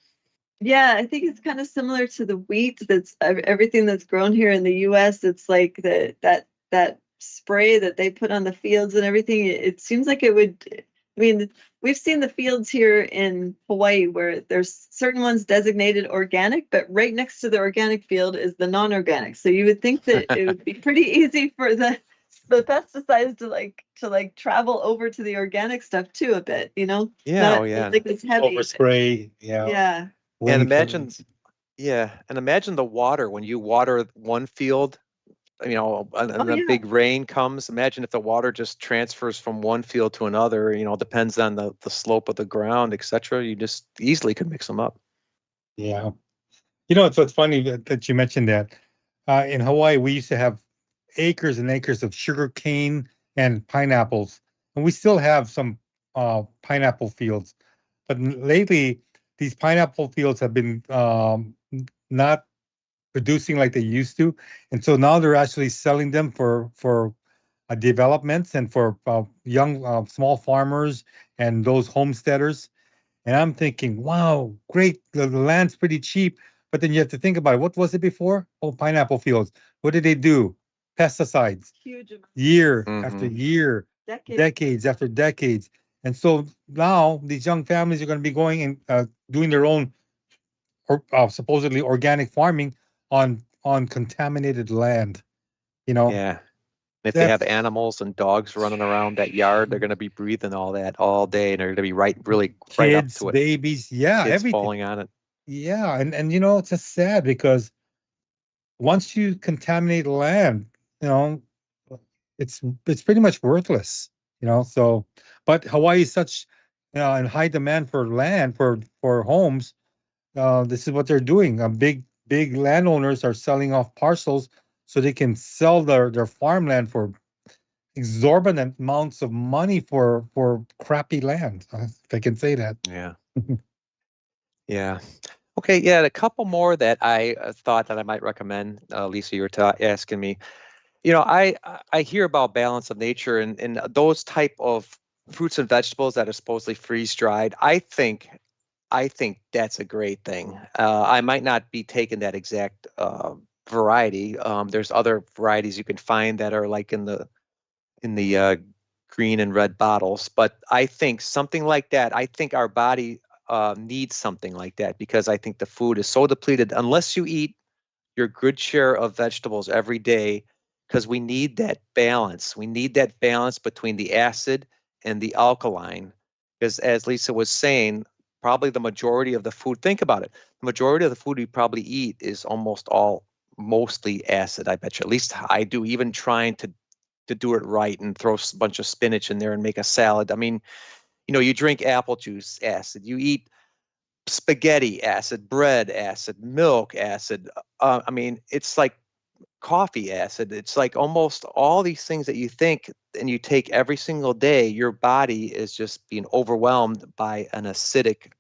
Yeah, I think it's kind of similar to the wheat that's everything that's grown here in the US. It's like that spray that they put on the fields and everything. It seems like it would, I mean, we've seen the fields here in Hawaii where there's certain ones designated organic, but right next to the organic field is the non-organic. So you would think that it would be pretty easy for the pesticides to like travel over to the organic stuff too a bit, Yeah, not oh yeah. like it's heavy. Overspray, yeah. Yeah. And Wind imagine, currents. yeah, and imagine the water when you water one field, and Oh the yeah. big rain comes. Imagine if the water just transfers from one field to another, depends on the slope of the ground, etc. You just easily could mix them up. Yeah. It's funny that you mentioned that. In Hawaii, we used to have acres and acres of sugar cane and pineapples, and we still have some pineapple fields. But lately, these pineapple fields have been not producing like they used to, and so now they're actually selling them for developments and for young small farmers and those homesteaders. And I'm thinking, wow, great. The land's pretty cheap. But then you have to think about it. What was it before? Oh, pineapple fields. What did they do? Pesticides, Huge amount. year after Hmm. year, Decades. decades after decades. And so now these young families are going to be going and doing their own supposedly organic farming on contaminated land. Yeah. If they have That's animals and dogs running around that yard, they're going to be breathing all that all day, and they're going to be really right up kids, to it. babies, yeah, Kids everything. falling on it. Yeah, and it's just sad because once you contaminate land, you know, it's pretty much worthless. So, but Hawaii is such, in high demand for land for homes. This is what they're doing. Big landowners are selling off parcels so they can sell their farmland for exorbitant amounts of money for crappy land. If I can say that. Yeah. Yeah. Okay. Yeah. A couple more that I thought that I might recommend. Lisa, you were asking me. I hear about balance of nature and those type of fruits and vegetables that are supposedly freeze dried. I think that's a great thing. I might not be taking that exact variety. There's other varieties you can find that are like in the green and red bottles, but I think something like that. I think our body needs something like that because I think the food is so depleted unless you eat your good share of vegetables every day, because we need that balance. We need that balance between the acid and the alkaline. Because as Lisa was saying, probably the majority of the food, think about it, the majority of the food we probably eat is mostly acid, I bet you. At least I do, even trying to do it right and throw a bunch of spinach in there and make a salad. I mean, you drink apple juice, acid. You eat spaghetti, acid, bread, acid, milk, acid. I mean, it's like coffee acid. It's like almost all these things that you think and you take every single day, your body is just being overwhelmed by an acidic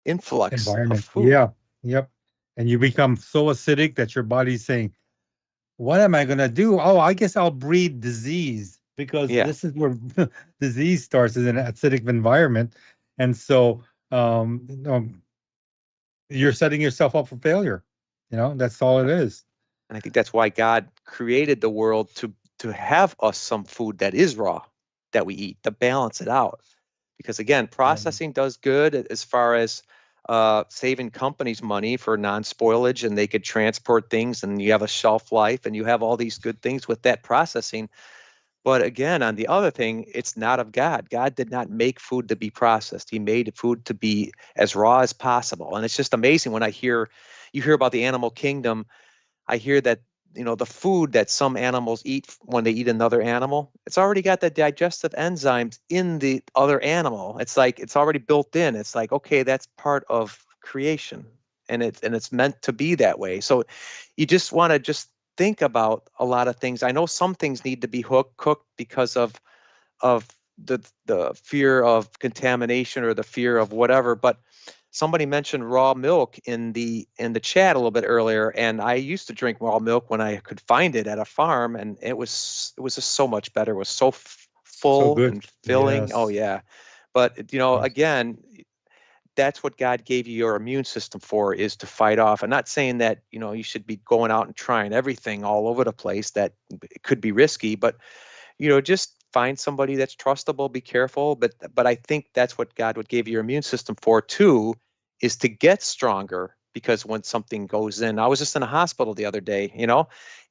influx of Environment. food. Yeah. Yep. And you become so acidic that your body's saying, what am I going to do? Oh, I guess I'll breed disease, because Yeah. this is where disease starts, is in an acidic environment. And so you're setting yourself up for failure. That's all it is. And I think that's why God created the world to have us some food that is raw that we eat, to balance it out. Because again, processing does good as far as saving companies money for non-spoilage, and they could transport things, and you have a shelf life, and you have all these good things with that processing. But again, on the other thing, it's not of God. God did not make food to be processed. He made food to be as raw as possible. And it's just amazing when you hear about the animal kingdom. I hear that, the food that some animals eat when they eat another animal, it's already got the digestive enzymes in the other animal. It's like it's already built in. It's like, okay, that's part of creation, and it's meant to be that way. So you just want to just think about a lot of things. I know some things need to be cooked because of the fear of contamination or the fear of whatever, but somebody mentioned raw milk in the chat a little bit earlier, and I used to drink raw milk when I could find it at a farm, and it was just so much better. It was so full good. and filling. Yes. Oh yeah. But again, that's what God gave you your immune system for, is to fight off. I'm not saying that you should be going out and trying everything all over the place. That it could be risky, but just find somebody that's trustable, be careful. But I think that's what God would give your immune system for too, is to get stronger. Because when something goes in, I was just in a hospital the other day,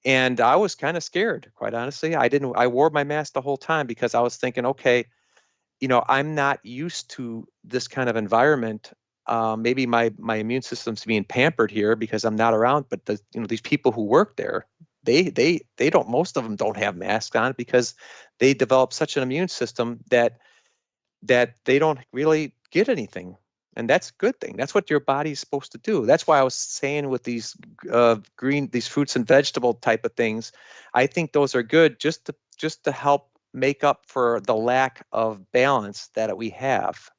and I was kind of scared, quite honestly. I wore my mask the whole time because I was thinking, okay, I'm not used to this kind of environment. Maybe my immune system's being pampered here because I'm not around, but these people who work there, they don't, most of them don't have masks on because they develop such an immune system that they don't really get anything. And that's a good thing. That's what your body's supposed to do. That's why I was saying with these these fruits and vegetable type of things, I think those are good just to help make up for the lack of balance that we have,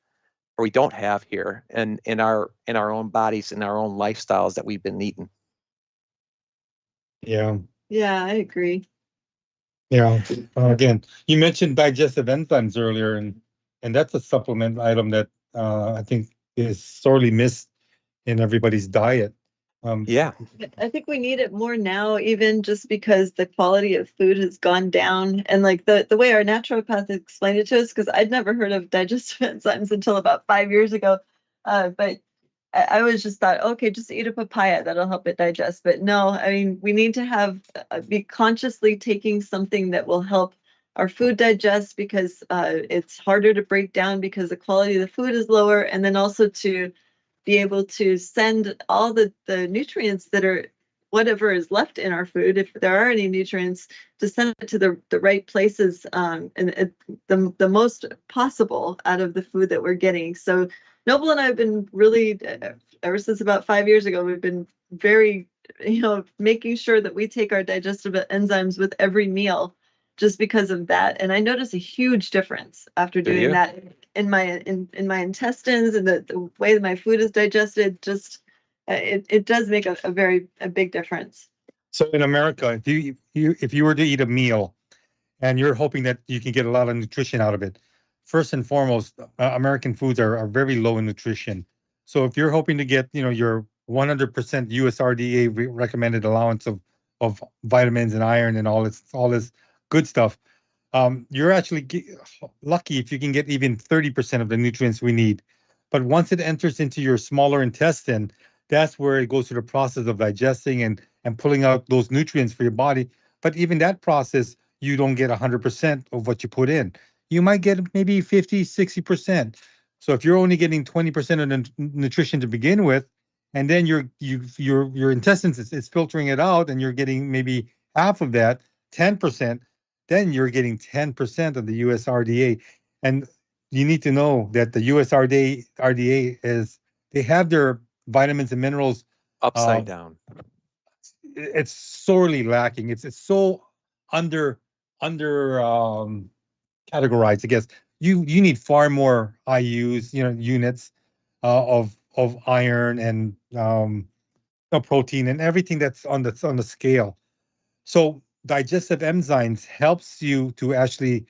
or we don't have here in our own bodies, in our own lifestyles that we've been eating. Yeah. Yeah, I agree. Yeah. Again, you mentioned digestive enzymes earlier, and that's a supplement item that I think is sorely missed in everybody's diet. Yeah. I think we need it more now, even just because the quality of food has gone down, and like the way our naturopath explained it to us, because I'd never heard of digestive enzymes until about 5 years ago. But I always just thought, okay, just eat a papaya, that'll help it digest. But no, I mean, we need to have be consciously taking something that will help our food digest, because it's harder to break down because the quality of the food is lower, and then also to be able to send all the nutrients that are whatever is left in our food, if there are any nutrients, to send it to the right places, and the most possible out of the food that we're getting. So Noble and I have been really, ever since about 5 years ago, we've been very, making sure that we take our digestive enzymes with every meal, just because of that. And I notice a huge difference after doing that in my intestines, and the way that my food is digested. Just it does make a big difference. So in America, if you were to eat a meal and you're hoping that you can get a lot of nutrition out of it, first and foremost, American foods are very low in nutrition. So if you're hoping to get your 100% USRDA recommended allowance of vitamins and iron and all this good stuff, you're actually lucky if you can get even 30% of the nutrients we need. But once it enters into your smaller intestine, that's where it goes through the process of digesting and pulling out those nutrients for your body. But even that process, you don't get 100% of what you put in. You might get maybe 50, 60%. So if you're only getting 20% of the nutrition to begin with, and then your intestines is filtering it out, and you're getting maybe half of that, 10%, then you're getting 10% of the USRDA. And you need to know that the USRDA they have their vitamins and minerals upside down. it's sorely lacking. It's so under categorized, I guess. You need far more IUs, units of iron and protein and everything that's on the scale. So digestive enzymes helps you to actually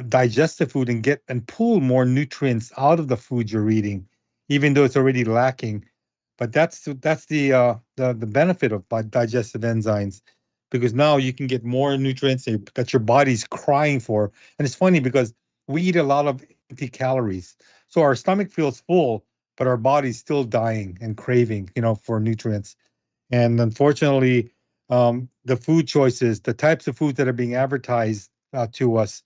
digest the food and get and pull more nutrients out of the food you're eating, even though it's already lacking. But that's the benefit of digestive enzymes, because now you can get more nutrients that your body's crying for. And it's funny because we eat a lot of empty calories, so our stomach feels full, but our body's still dying and craving, for nutrients. And unfortunately, the food choices, the types of foods that are being advertised to us,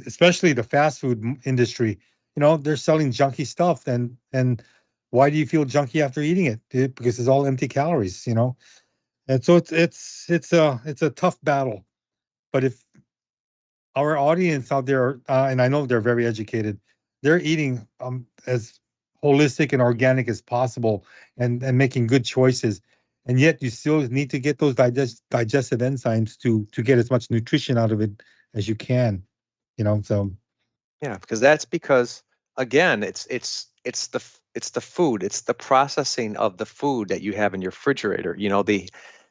especially the fast food industry, they're selling junky stuff. And why do you feel junky after eating it? Because it's all empty calories, And so it's a tough battle. But if our audience out there, and I know they're very educated, they're eating as holistic and organic as possible, and making good choices. And yet you still need to get those digestive enzymes to get as much nutrition out of it as you can, so. Yeah, because again, it's the food, it's the processing of the food that you have in your refrigerator.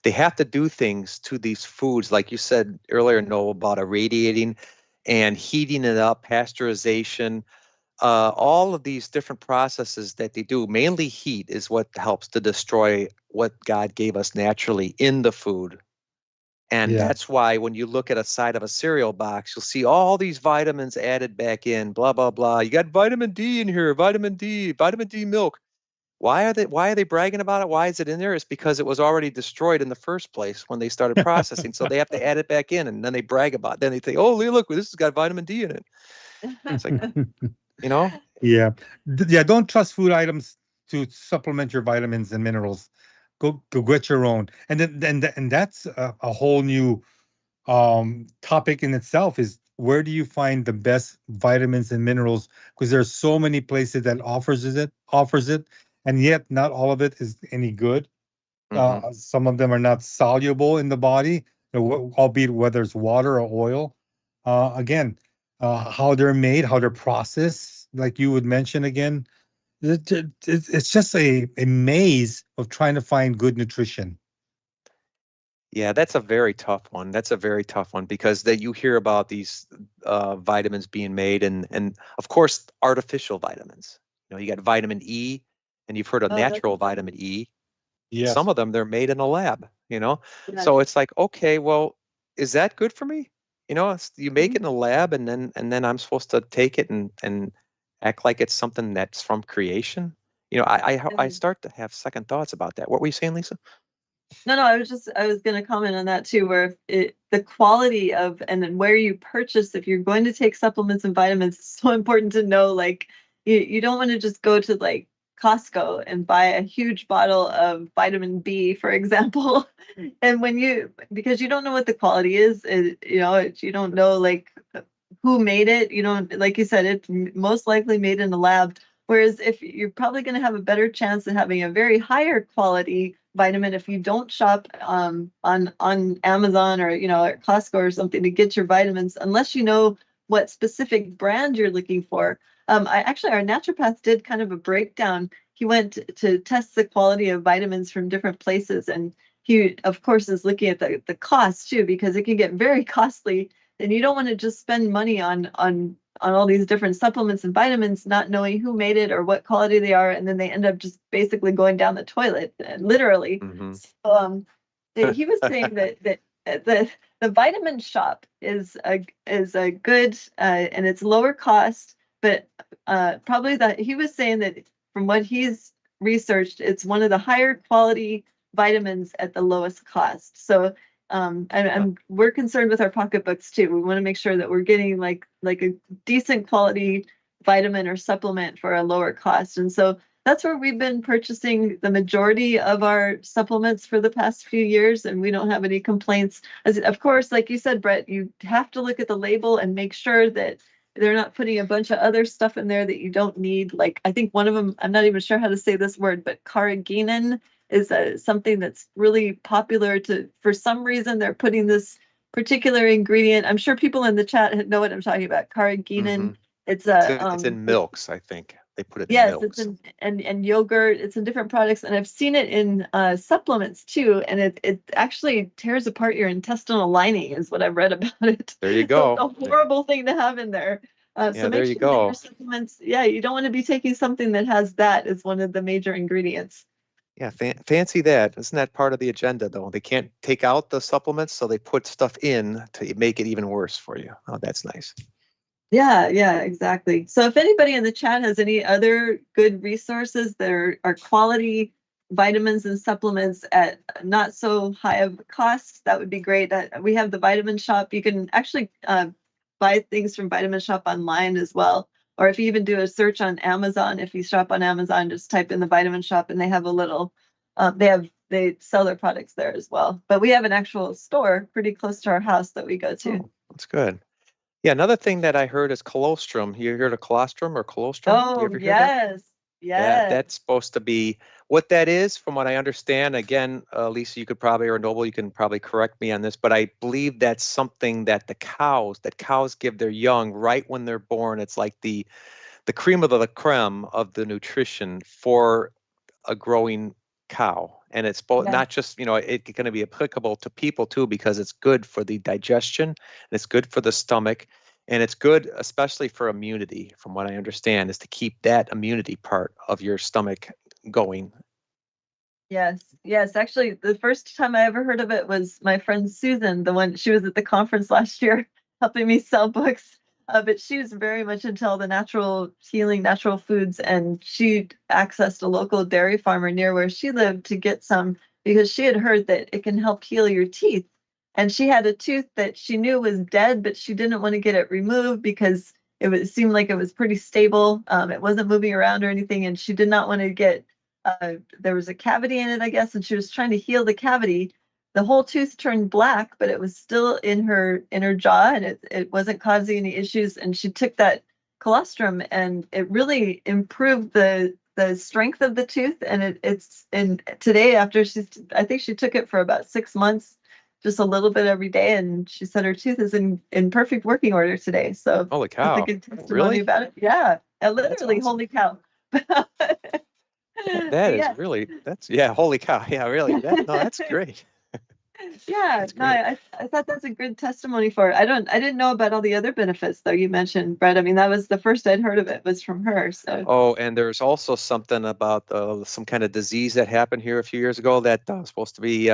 They have to do things to these foods, like you said earlier, Noel, about irradiating and heating it up, pasteurization, all of these different processes that they do. Mainly heat is what helps to destroy what God gave us naturally in the food. And Yeah. that's why when you look at a side of a cereal box, you'll see all these vitamins added back in, blah, blah, blah. You got vitamin D in here, vitamin D milk. Why are they bragging about it? Why is it in there? It's because it was already destroyed in the first place when they started processing. So they have to add it back in, and then they brag about it. Then they think, oh, look, this has got vitamin D in it. It's like, Yeah. Yeah, don't trust food items to supplement your vitamins and minerals. Go get your own. And then that's a whole new topic in itself, is where do you find the best vitamins and minerals? Because there's so many places that offers it, and yet not all of it is any good. Some of them are not soluble in the body, albeit whether it's water or oil. Again, how they're made, how they're processed, like you would mention again. It's just a maze of trying to find good nutrition. Yeah, that's a very tough one. Because that you hear about these vitamins being made, and of course artificial vitamins. You got vitamin E, and you've heard of natural vitamin E. Yes. Some of them they're made in a lab. So it's like, okay, well, is that good for me? You make it in a lab, and then I'm supposed to take it and act like it's something that's from creation. I start to have second thoughts about that. What were you saying, Lisa? No, I was going to comment on that too, where the quality of, and then where you purchase, if you're going to take supplements and vitamins, it's so important to know, like, you don't want to just go to like Costco and buy a huge bottle of vitamin B, for example. And because you don't know what the quality is, you don't know like who made it, like you said, it's most likely made in a lab. Whereas if you're probably going to have a better chance of having a very higher quality vitamin if you don't shop on Amazon or at Costco or something to get your vitamins, unless you know what specific brand you're looking for. Our naturopath did kind of a breakdown. He went to test the quality of vitamins from different places, and he of course is looking at the cost too, because it can get very costly, and you don't want to just spend money on all these different supplements and vitamins, not knowing who made it or what quality they are, and then they end up just basically going down the toilet, literally. So, he was saying that the vitamin shop is a good and it's lower cost, but probably that he was saying that from what he's researched, it's one of the higher quality vitamins at the lowest cost. So and we're concerned with our pocketbooks too. We want to make sure that we're getting like a decent quality vitamin or supplement for a lower cost. And so that's where we've been purchasing the majority of our supplements for the past few years, and we don't have any complaints. Of course, like you said, Brett, you have to look at the label and make sure that they're not putting a bunch of other stuff in there that you don't need. Like, I think one of them, I'm not even sure how to say this word, but carrageenan, is something that's really popular. For some reason, they're putting this particular ingredient. I'm sure people in the chat know what I'm talking about. Carrageenan. It's It's in milks, I think. They put it in yes, milks. it's and yogurt. It's in different products, and I've seen it in supplements too. And it actually tears apart your intestinal lining, is what I've read about it. There you So go. it's a horrible thing to have in there. Yeah, So there make you sure that go. your supplements. Yeah, you don't want to be taking something that has that as one of the major ingredients. Yeah, fancy that. Isn't that part of the agenda, though? They can't take out the supplements, so they put stuff in to make it even worse for you. Oh, that's nice. Yeah, exactly. So if anybody in the chat has any other good resources that are quality vitamins and supplements at not so high of a cost, that would be great. We have the Vitamin Shop. You can actually buy things from Vitamin Shop online as well. Or if you even do a search on Amazon, if you shop on Amazon, just type in the Vitamin Shop and they have a little, they sell their products there as well. But we have an actual store pretty close to our house that we go to. Oh, that's good. Yeah, another thing that I heard is colostrum. You heard of colostrum or colostrum? Oh, You ever hear that? yes. Yeah, Yes. that's supposed to be what that is, from what I understand. Again, Lisa, you could probably, or Noble, you can probably correct me on this, but I believe that's something that cows give their young right when they're born. It's like the cream of the creme of the nutrition for a growing cow. And it's both, Yeah. not just, it's going to be applicable to people too, because it's good for the digestion and it's good for the stomach. And it's good, especially for immunity, from what I understand, is to keep that immunity part of your stomach going. Yes. Actually, the first time I ever heard of it was my friend Susan, she was at the conference last year helping me sell books. But she was very much into all the natural healing, natural foods, and she accessed a local dairy farmer near where she lived to get some because she had heard that it can help heal your teeth. And she had a tooth that she knew was dead, but she didn't want to get it removed because it seemed like it was pretty stable. It wasn't moving around or anything, and she did not want to get. There was a cavity in it, I guess, and she was trying to heal the cavity. The whole tooth turned black, but it was still in her jaw, and it wasn't causing any issues. And she took that colostrum, and it really improved the strength of the tooth. And today, I think she took it for about 6 months, just a little bit every day, and she said her tooth is in perfect working order today. So Holy cow! that's a good testimony Really? about it. Yeah, literally, awesome. holy cow. That is really, holy cow. Yeah, really. That's great. Yeah, That's no, great. I thought that's a good testimony for it. I didn't know about all the other benefits though you mentioned, Brett. I mean, that was the first I'd heard of it was from her. So. Oh, and there's also something about some kind of disease that happened here a few years ago that was supposed to be,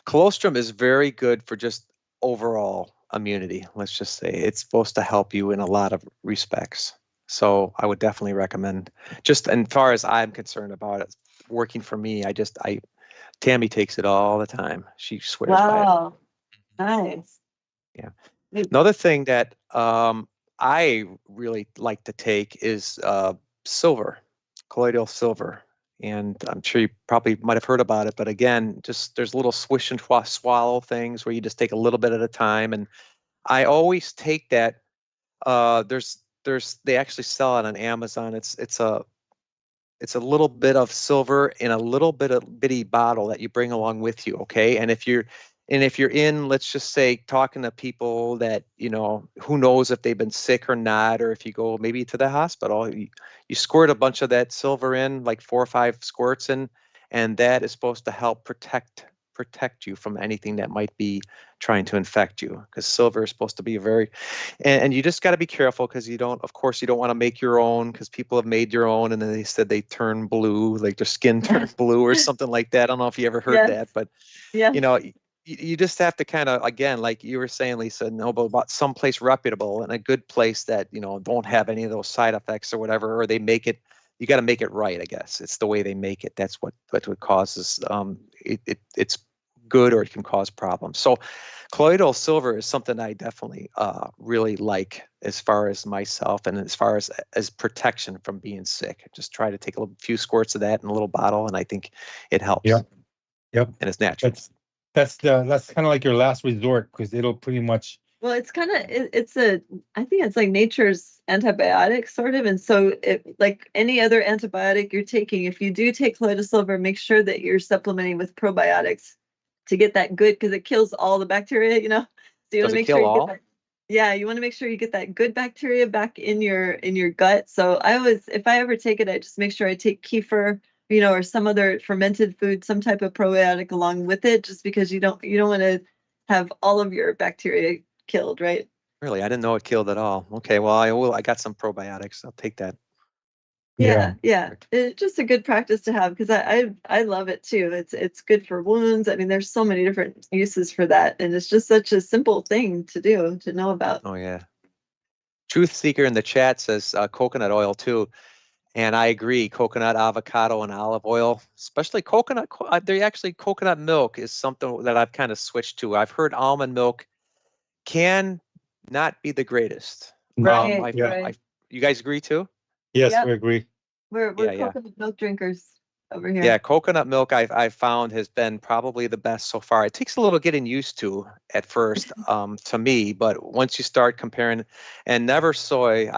colostrum is very good for just overall immunity. Let's just say it's supposed to help you in a lot of respects. So I would definitely recommend, just as far as I'm concerned about it, working for me, Tammy takes it all the time. She swears by it. Wow, nice. Yeah. Another thing that I really like to take is silver, colloidal silver. And I'm sure you probably might have heard about it, but again, just there's little swish and swallow things where you just take a little bit at a time. And I always take that. They actually sell it on Amazon. It's a little bit of silver in a little bitty bottle that you bring along with you. Okay. And if you're in, let's just say, talking to people that, who knows if they've been sick or not, or if you go maybe to the hospital, you squirt a bunch of that silver in, like 4 or 5 squirts in, and that is supposed to help protect you from anything that might be trying to infect you, because silver is supposed to be and you just got to be careful, because you don't want to make your own, because people have made your own and then they said they turn blue, like their skin turned blue or something like that. I don't know if you ever heard that, but yeah. You just have to kind of, again, like you were saying, Lisa, know about someplace reputable and a good place that, don't have any of those side effects or whatever, or they make it, you got to make it right, I guess. It's the way they make it. That's what causes, it's good, or it can cause problems. So colloidal silver is something I definitely really like as far as myself, and as far as protection from being sick. Just try to take a few squirts of that in a little bottle, and I think it helps. Yep. And it's natural. That's kind of like your last resort, because it'll pretty much Well, it's kind of I think it's like nature's antibiotic sort of, and so like any other antibiotic you're taking, if you do take colloidal silver, make sure that you're supplementing with probiotics to get that good, because it kills all the bacteria, So you want Does to it make sure kill you get all? that. Yeah, you want to make sure you get that good bacteria back in your gut. So I always, if I ever take it, I just make sure I take kefir, or some other fermented food, some type of probiotic along with it, just because you don't want to have all of your bacteria killed, right? Really, I didn't know it killed at all. Okay, well, I got some probiotics. I'll take that. Yeah. It's just a good practice to have, because I love it too. It's good for wounds. I mean, there's so many different uses for that, and it's just such a simple thing to do, to know about. Oh yeah. Truth Seeker in the chat says coconut oil too. And I agree, coconut, avocado, and olive oil, especially coconut. Coconut milk is something that I've kind of switched to. I've heard almond milk can not be the greatest. Right, Yeah. right. You guys agree too? Yes, Yep. we agree. We're Yeah, yeah. coconut milk drinkers over here. Yeah, coconut milk I've found has been probably the best so far. It takes a little getting used to at first, to me, but once you start comparing, and never soy,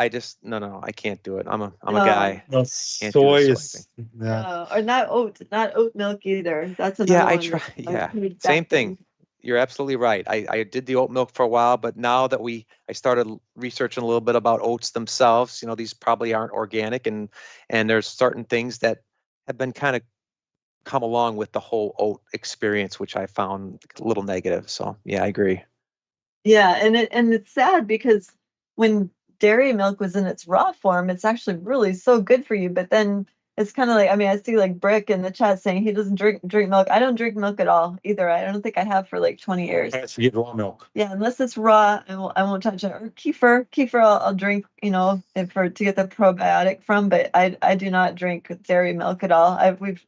no, I can't do it. I'm a No. guy. No, Can't do soy the is thing. yeah. Or not oat milk either. That's another Yeah, one. I try. I've Yeah, heard same that thing. You're absolutely right. I did the oat milk for a while, but now that I started researching a little bit about oats themselves, these probably aren't organic, and there's certain things that have been kind of come along with the whole oat experience, which I found a little negative. So yeah, I agree. Yeah, and it's sad because when dairy milk was in its raw form, it's actually really so good for you. But then it's kind of like, I mean, I see like Brick in the chat saying he doesn't drink milk. I don't drink milk at all either. I don't think I have for like 20 years. I have to get raw milk. Yeah, unless it's raw, I won't touch it. Or kefir I'll drink, to get the probiotic from. But I do not drink dairy milk at all.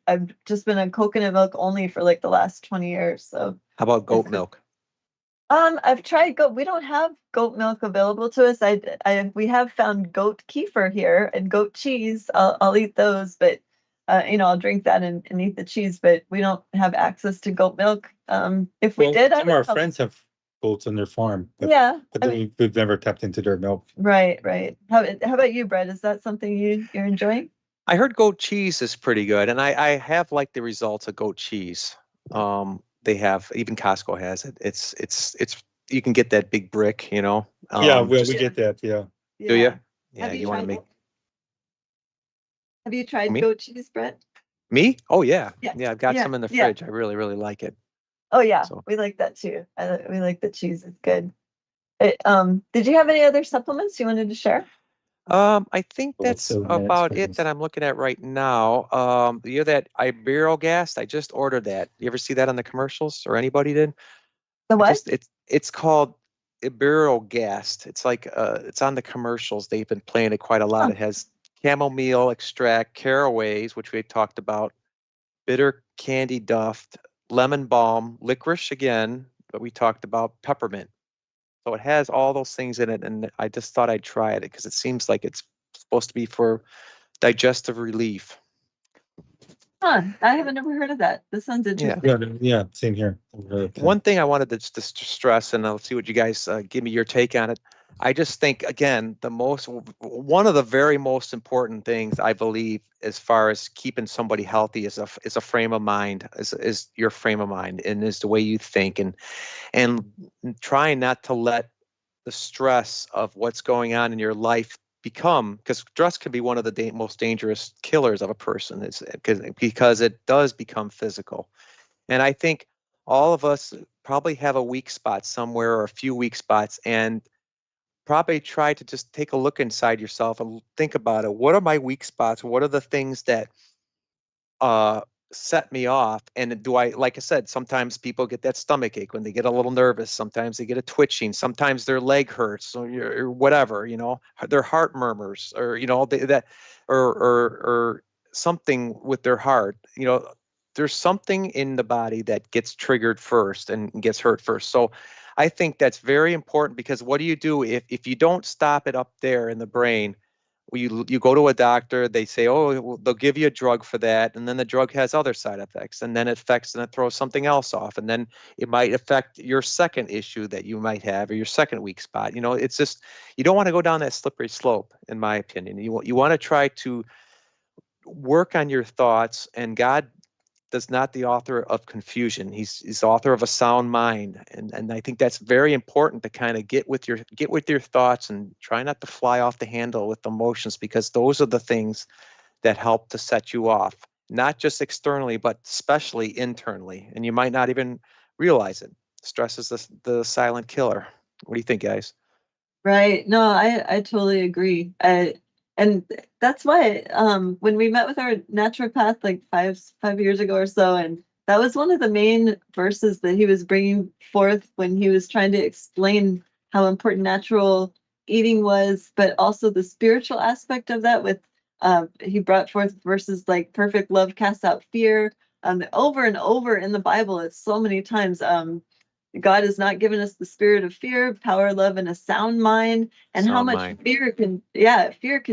I've just been on coconut milk only for like the last 20 years. So How about goat It's- milk? I've tried goat. We don't have goat milk available to us. We have found goat kefir here and goat cheese. I'll eat those, but I'll drink that and eat the cheese. But we don't have access to goat milk. If we Well, did, I some would of our come. friends have goats on their farm, but, Yeah, but I mean, we've never tapped into their milk. right. How about you, Brett? Is that something you're enjoying? I heard goat cheese is pretty good, and I have liked the results of goat cheese. They have, even Costco has it. It's you can get that big brick, Yeah, well, just- we get that. Yeah. Do you? Yeah, Have you you want to tried make Have you tried Me? goat cheese, Brett? me? Oh yeah, Yeah, I've got yeah, some in the yeah. fridge. I really, really like it. Oh yeah, So- we like that too. We like the cheese. It's good. Did you have any other supplements you wanted to share? I think Well, that's so minutes, about it seconds. that I'm looking at right now. That Iberogast, I just ordered that. You ever see that on the commercials, or anybody did? The what? It's called Iberogast. It's like it's on the commercials. They've been playing it quite a lot. Huh. It has chamomile extract, caraways, which we talked about, bitter candy duft, lemon balm, licorice again, but we talked about peppermint. So it has all those things in it, and I just thought I'd try it because it seems like it's supposed to be for digestive relief. Huh, I haven't ever heard of that. This sounds interesting. Yeah, same here. One thing I wanted to just stress, and I'll see what you guys give me your take on it. I just think, again, one of the very most important things I believe as far as keeping somebody healthy is a frame of mind, is your frame of mind, and is the way you think, and trying not to let the stress of what's going on in your life because stress can be one of the most dangerous killers of a person, because it does become physical. And I think all of us probably have a weak spot somewhere, or a few weak spots, and probably try to just take a look inside yourself and think about it. What are my weak spots? What are the things that set me off? And like I said, sometimes people get that stomach ache when they get a little nervous. Sometimes they get a twitching. Sometimes their leg hurts, or whatever, their heart murmurs, or, or something with their heart, there's something in the body that gets triggered first and gets hurt first. So I think that's very important, because what do you do if you don't stop it up there in the brain? You go to a doctor, they say, oh, well, they'll give you a drug for that, and then the drug has other side effects, and then it affects and it throws something else off, and then it might affect your second issue that you might have or your second weak spot. It's just, you don't want to go down that slippery slope, in my opinion. You want to try to work on your thoughts, and God is not the author of confusion. He's the author of a sound mind, and I think that's very important to kind of get with your thoughts and try not to fly off the handle with emotions, because those are the things that help to set you off, not just externally, but especially internally. And you might not even realize it. Stress is the silent killer. What do you think, guys? Right. No, I totally agree. And that's why when we met with our naturopath like five years ago or so, and that was one of the main verses that he was bringing forth when he was trying to explain how important natural eating was, but also the spiritual aspect of that. With he brought forth verses like perfect love casts out fear. Over and over in the Bible, it's so many times. God has not given us the spirit of fear, power, love, and a sound mind. And how much fear can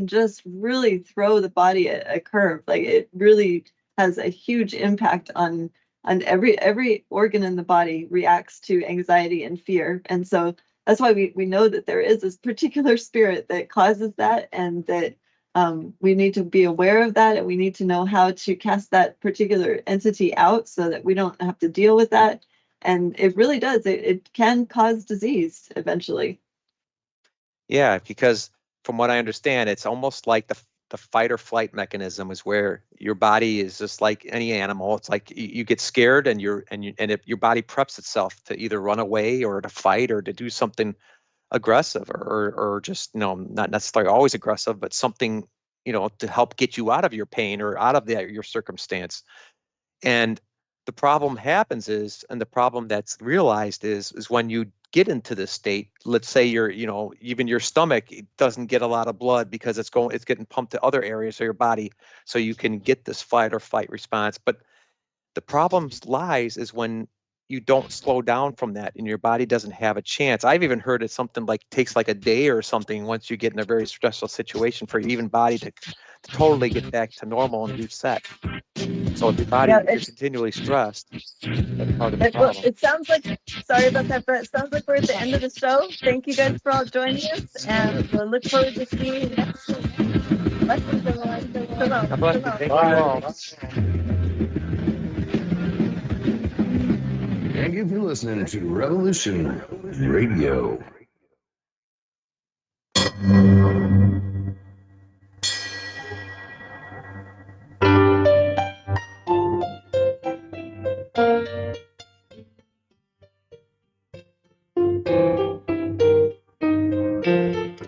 just really throw the body a curve. Like, it really has a huge impact on every organ in the body reacts to anxiety and fear. And so that's why we know that there is this particular spirit that causes that, and that we need to be aware of that, and we need to know how to cast that particular entity out so that we don't have to deal with that. And it really does. It can cause disease eventually. Yeah, because from what I understand, it's almost like the fight or flight mechanism is where your body is just like any animal. It's like you get scared, and your body preps itself to either run away or to fight or to do something aggressive, or just, not necessarily always aggressive, but something, to help get you out of your pain or out of your circumstance. And the problem happens and the problem that's realized is when you get into this state. Let's say even your stomach doesn't get a lot of blood because it's getting pumped to other areas of your body, so you can get this fight or flight response. But the problem lies is when you don't slow down from that and your body doesn't have a chance. I've even heard it's something like takes like a day or something once you get in a very stressful situation for your even body to totally get back to normal and reset. So if your body is continually stressed, that's part of the problem. It sounds like, sorry about that, but it sounds like we're at the end of the show. Thank you guys for all joining us, and we'll look forward to seeing you next week. Blessings, everyone. Shalom. God bless you. Thank you all. Thank you for listening to Revolution Radio.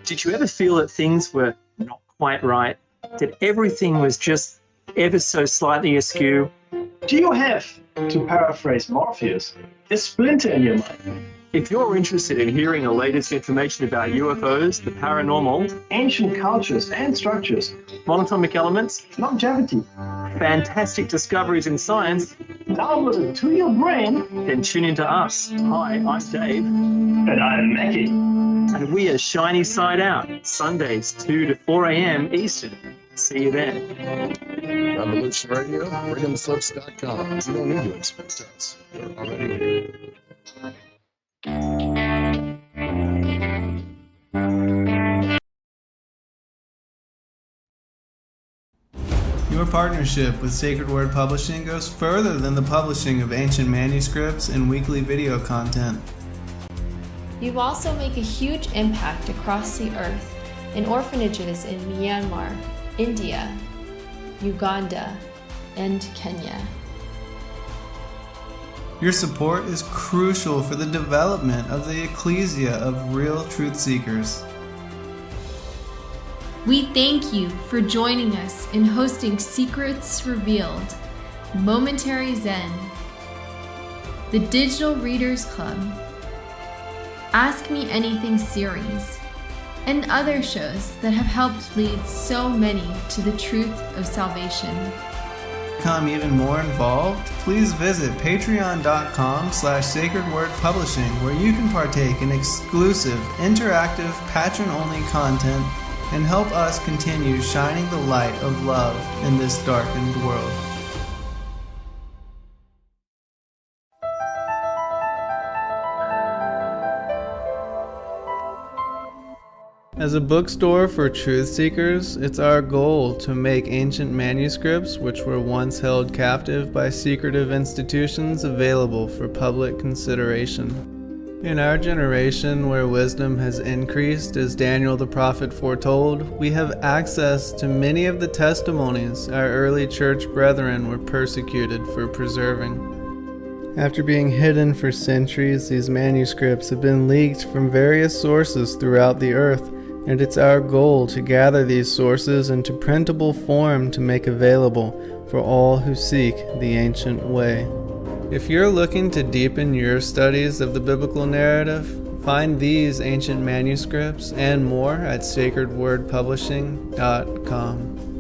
Did you ever feel that things were not quite right? That everything was just ever so slightly askew? Do you have, to paraphrase Morpheus, a splinter in your mind? If you're interested in hearing the latest information about UFOs, the paranormal, ancient cultures and structures, monatomic elements, longevity, fantastic discoveries in science, downloaded to your brain, then tune into us. Hi, I'm Dave. And I'm Mackie. And we are Shiny Side Out, Sundays 2 to 4 a.m. Eastern. See you then. Revolution Radio, freedomslips.com. You don't need to expect us. They're already here. Your partnership with Sacred Word Publishing goes further than the publishing of ancient manuscripts and weekly video content. You also make a huge impact across the earth in orphanages in Myanmar, India, Uganda, and Kenya. Your support is crucial for the development of the ecclesia of real truth seekers. We thank you for joining us in hosting Secrets Revealed, Momentary Zen, the Digital Readers Club, Ask Me Anything series, and other shows that have helped lead so many to the truth of salvation. To become even more involved, please visit patreon.com/sacredwordpublishing, where you can partake in exclusive, interactive, patron-only content and help us continue shining the light of love in this darkened world. As a bookstore for truth seekers, it's our goal to make ancient manuscripts which were once held captive by secretive institutions available for public consideration. In our generation, where wisdom has increased as Daniel the prophet foretold, we have access to many of the testimonies our early church brethren were persecuted for preserving. After being hidden for centuries, these manuscripts have been leaked from various sources throughout the earth, and it's our goal to gather these sources into printable form to make available for all who seek the ancient way. If you're looking to deepen your studies of the biblical narrative, find these ancient manuscripts and more at sacredwordpublishing.com.